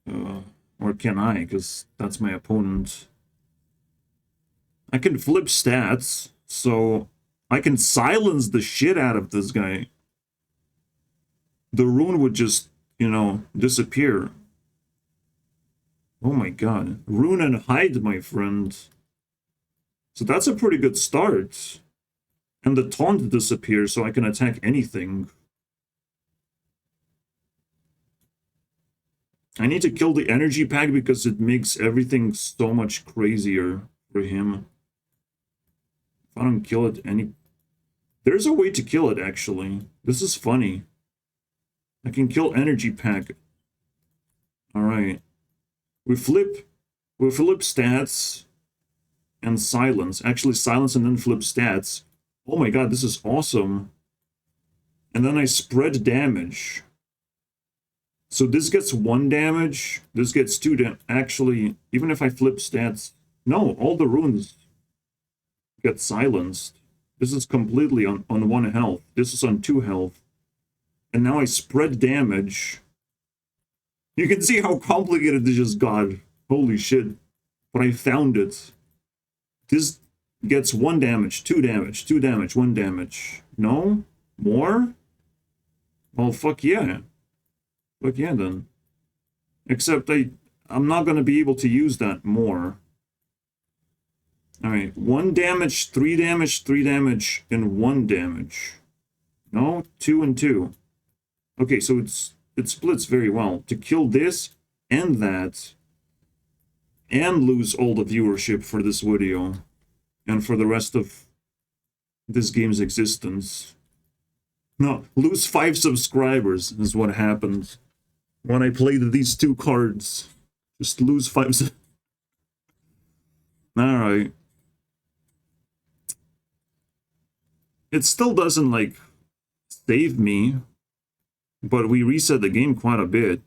Or can I? Because that's my opponent. I can flip stats, so I can silence the shit out of this guy. The rune would just, you know, disappear. Oh my god. Rune and hide, my friend. So that's a pretty good start. And the taunt disappears, so I can attack anything. I need to kill the energy pack because it makes everything so much crazier for him. If I don't kill it There's a way to kill it, actually. This is funny. I can kill energy pack. Alright. We flip stats and silence. Actually, silence and then flip stats. Oh my god, this is awesome. And then I spread damage. So this gets 1 damage. This gets 2 damage. Actually, even if I flip stats... No, all the runes get silenced. This is completely on 1 health. This is on 2 health. And now I spread damage. You can see how complicated this just got. Holy shit. But I found it. This gets 1 damage, 2 damage, 2 damage, 1 damage. No? More? Well, fuck yeah. Fuck yeah, then. Except I'm not gonna be able to use that more. Alright, 1 damage, 3 damage, 3 damage, and 1 damage. No? 2 and 2. Okay, so it splits very well. To kill this and that, and lose all the viewership for this video, and for the rest of this game's existence. No, lose 5 subscribers is what happened when I played these 2 cards. Just lose 5 Alright. It still doesn't, like, save me, but we reset the game quite a bit.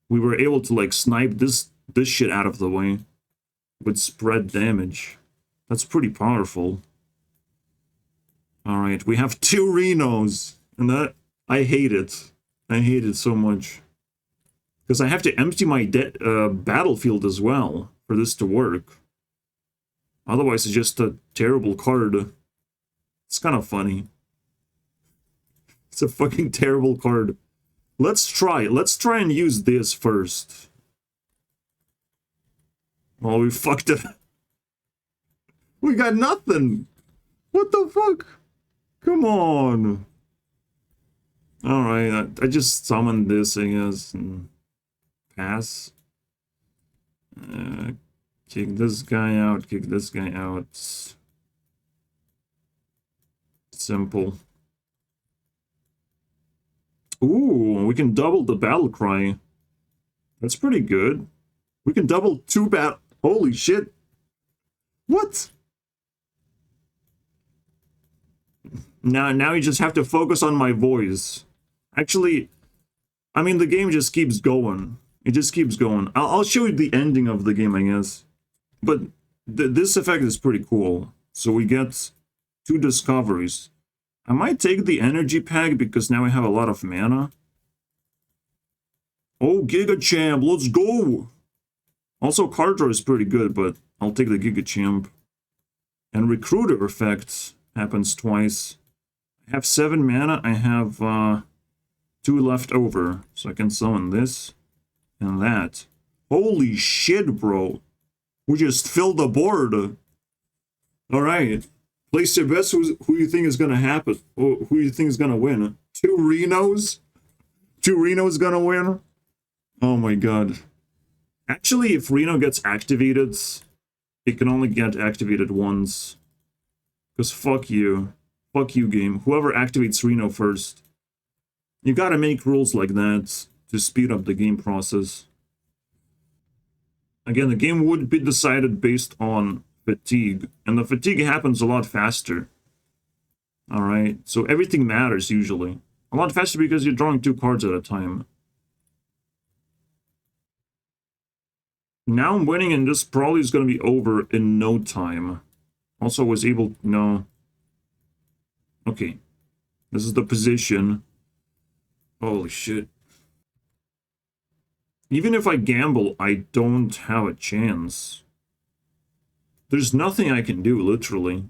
We were able to, like, snipe this shit out of the way with spread damage. That's pretty powerful. Alright, we have 2 Renos, and that, I hate it. I hate it so much. Because I have to empty my battlefield as well for this to work. Otherwise, it's just a terrible card. It's kind of funny. It's a fucking terrible card. Let's try and use this first. Oh, we fucked it. We got nothing. What the fuck? Come on. Alright, I just summoned this, I guess, and pass. Kick this guy out, kick this guy out. Simple. Ooh, we can double the battle cry. That's pretty good. We can double 2 Holy shit. What? Now you just have to focus on my voice. Actually, I mean, the game just keeps going. It just keeps going. I'll show you the ending of the game, I guess. But this effect is pretty cool. So we get 2 discoveries. I might take the energy pack because now I have a lot of mana. Oh, Giga Champ, let's go! Also, card draw is pretty good, but I'll take the Giga Champ. And Recruiter effect happens twice. I have 7 mana, I have 2 left over, so I can summon this and that. Holy shit, bro! We just filled the board! Alright. Place your bets who you think is gonna happen. Or who you think is gonna win. 2 Renos? 2 Renos gonna win? Oh my god. Actually, if Reno gets activated, it can only get activated once. Because fuck you. Fuck you, game. Whoever activates Reno first. You gotta make rules like that to speed up the game process. Again, the game would be decided based on fatigue. And the fatigue happens a lot faster. Alright, so everything matters usually. A lot faster because you're drawing 2 cards at a time. Now I'm winning, and this probably is going to be over in no time. Also, was able... No. Okay. This is the position. Holy shit. Even if I gamble, I don't have a chance. There's nothing I can do, literally.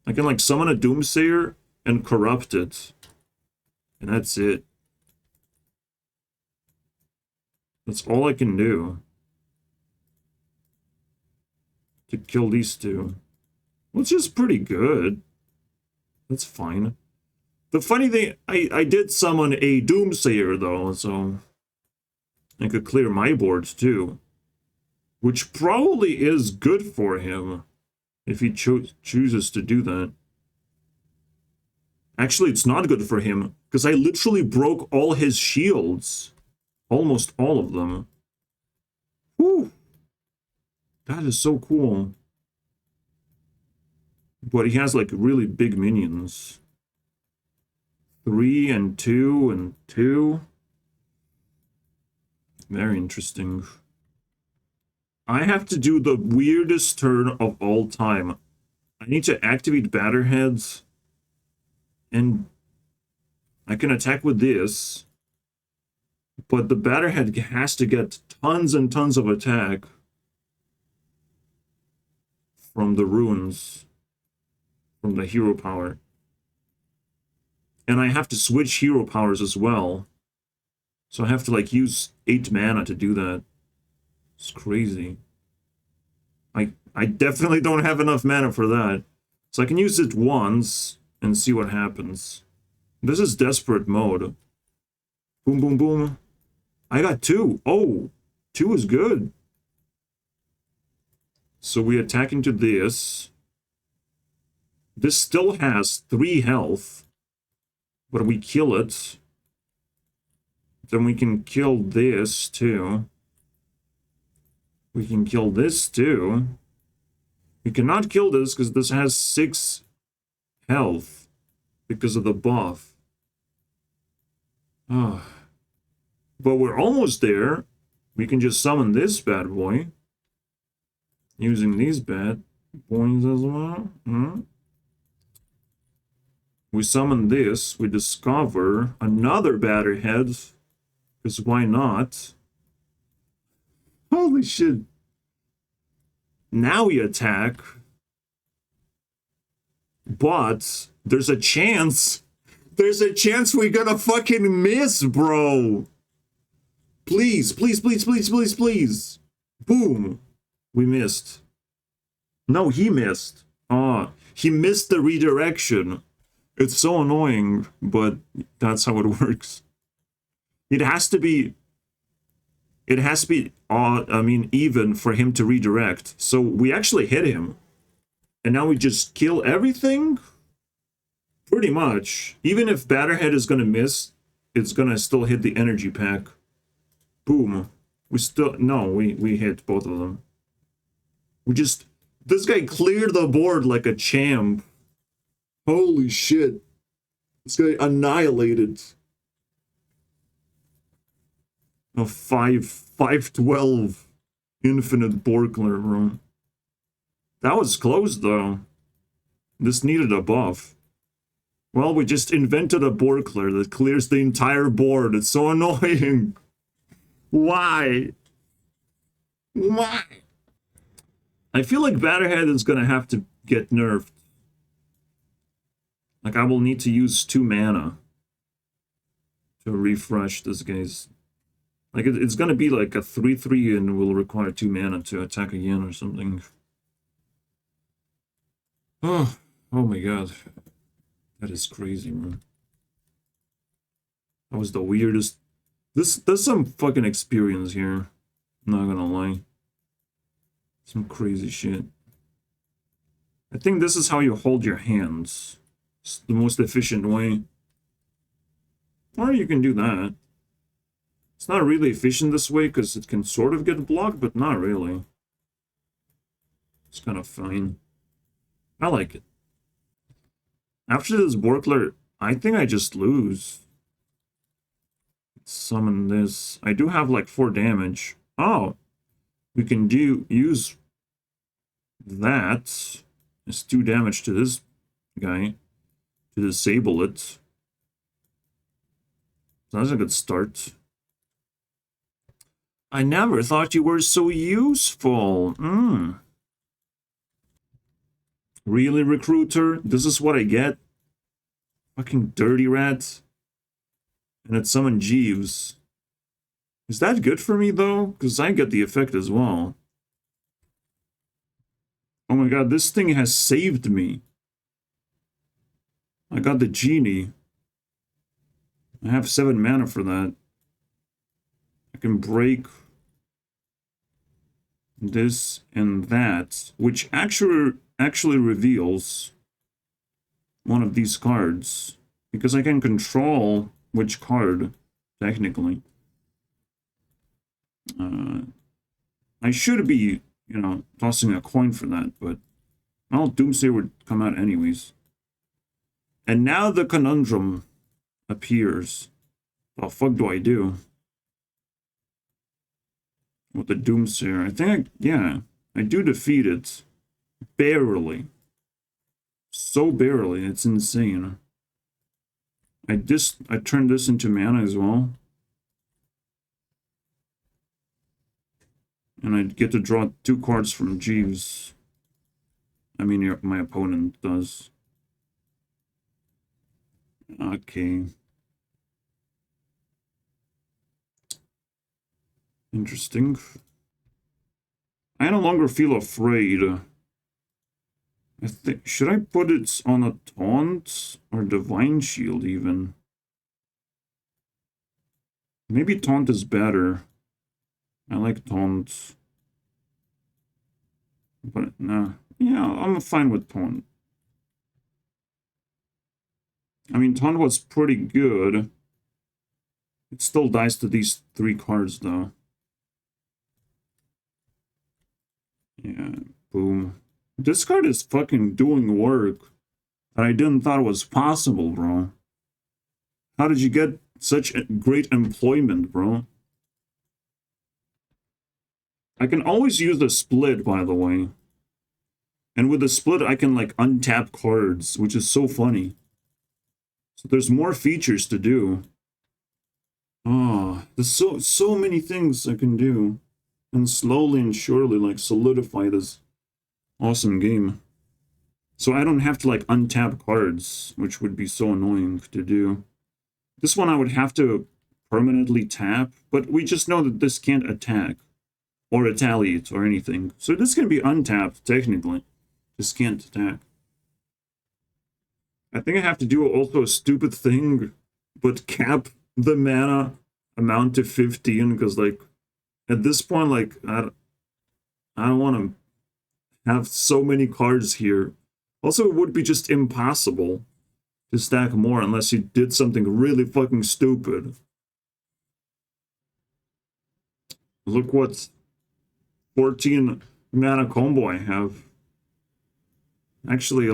I can, like, summon a Doomsayer and corrupt it. And that's it. That's all I can do. To kill these 2. Which is pretty good. That's fine. The funny thing, I did summon a Doomsayer though, so I could clear my board too. Which probably is good for him if he chooses to do that. Actually, it's not good for him, because I literally broke all his shields. Almost all of them. Whew. That is so cool. But he has like really big minions. 3 and 2 and 2. Very interesting. I have to do the weirdest turn of all time. I need to activate Batterheads. And I can attack with this. But the Batterhead has to get tons and tons of attack from the runes, from the hero power. And I have to switch hero powers as well. So I have to like use 8 mana to do that. It's crazy. I definitely don't have enough mana for that. So I can use it once and see what happens. This is desperate mode. Boom, boom, boom. I got 2. Oh, 2 is good. So we attack into this. This still has 3 health. But we kill it. Then we can kill this too. We can kill this too. We cannot kill this because this has 6 health. Because of the buff. Ah. But we're almost there. We can just summon this bad boy. Using these bad boys as well. We summon this. We discover another Batterhead. Because why not? Holy shit. Now we attack. But there's a chance. There's a chance we're gonna fucking miss, bro. Please, please, please, please, please, please. Boom. We missed. No, he missed. Ah, he missed the redirection. It's so annoying, but that's how it works. It has to be even for him to redirect. So we actually hit him. And now we just kill everything? Pretty much. Even if Batterhead is gonna miss, it's gonna still hit the energy pack. Boom. We hit both of them. This guy cleared the board like a champ. Holy shit. This guy annihilated. A 512 infinite Borkler room. That was close though. This needed a buff. Well, we just invented a Borkler that clears the entire board. It's so annoying. Why? Why? I feel like Batterhead is gonna have to get nerfed. Like, I will need to use 2 mana to refresh this guy's... Like, it's gonna be like a 3/3 and will require 2 mana to attack again or something. Oh my god. That is crazy, man. That was the weirdest... There's some fucking experience here. I'm not gonna lie. Some crazy shit. I think this is how you hold your hands. It's the most efficient way. Or you can do that. It's not really efficient this way because it can sort of get blocked, but not really. It's kind of fine. I like it. After this Borkler, I think I just lose. Summon this. I do have like 4 damage. Oh, we can use that. It's 2 damage to this guy to disable it. So that's a good start. I never thought you were so useful. Really, recruiter? This is what I get? Fucking dirty rat. And it summoned Jeeves. Is that good for me, though? Because I get the effect as well. Oh my god, this thing has saved me. I got the genie. I have 7 mana for that. I can break this and that, which actually reveals one of these cards. Because I can control which card, technically. I should be, you know, tossing a coin for that, but well, Doomsday would come out anyways. And now the conundrum appears. What the fuck do I do with the Doomsayer? I think, yeah, I do defeat it. Barely. So barely, it's insane. I turned this into mana as well. And I get to draw 2 cards from Jeeves. I mean, my opponent does. Okay. Interesting. I no longer feel afraid. I think, should I put it on a taunt or divine shield even? Maybe taunt is better. I like taunt. But nah. Yeah, I'm fine with taunt. I mean, taunt was pretty good. It still dies to these 3 cards though. Yeah, boom. This card is fucking doing work that I didn't thought was possible, bro. How did you get such great employment, bro? I can always use the split, by the way. And with the split, I can, like, untap cards, which is so funny. So there's more features to do. Oh, there's so many things I can do. And slowly and surely, like, solidify this awesome game. So I don't have to, like, untap cards, which would be so annoying to do. This one I would have to permanently tap, but we just know that this can't attack or retaliate or anything. So this can be untapped, technically. This can't attack. I think I have to do also a stupid thing, but cap the mana amount to 15, because, like, at this point, like, I don't want to have so many cards here. Also, it would be just impossible to stack more unless you did something really fucking stupid. Look what 14 mana combo I have. Actually,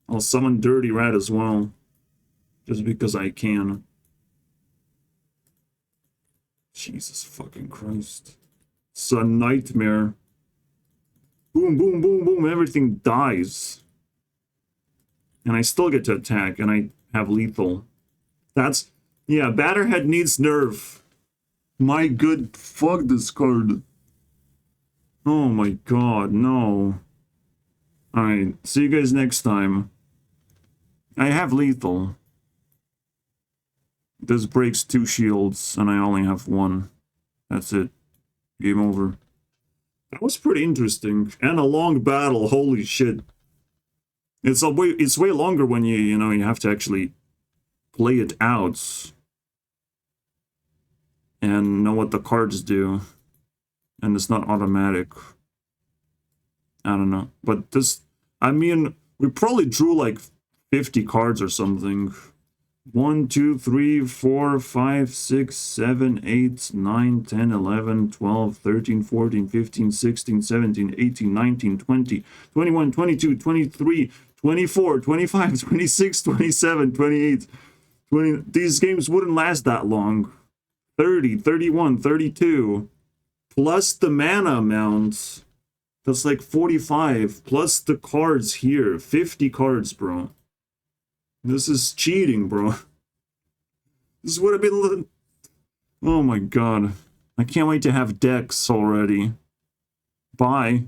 I'll summon Dirty Rat as well, just because I can. Jesus fucking Christ. It's a nightmare. Boom, boom, boom, boom, everything dies. And I still get to attack, and I have lethal. That's... yeah, Batterhead needs nerf. My good, fuck this card. Oh my god, no. Alright, see you guys next time. I have lethal. This breaks 2 shields, and I only have 1. That's it. Game over. That was pretty interesting. And a long battle, holy shit. It's way longer when you know, you have to actually play it out. And know what the cards do. And it's not automatic. I don't know. But this, I mean, we probably drew like 50 cards or something. 1, 2, 3, 4, 5, 6, 7, 8, 9, 10, 11, 12, 13, 14, 15, 16, 17, 18, 19, 20, 21, 22, 23, 24, 25, 26, 27, 28, 20. These games wouldn't last that long. 30, 31, 32. Plus the mana amount. That's like 45. Plus the cards here. 50 cards, bro. This is cheating, bro. This would have been... Oh my god. I can't wait to have decks already. Bye.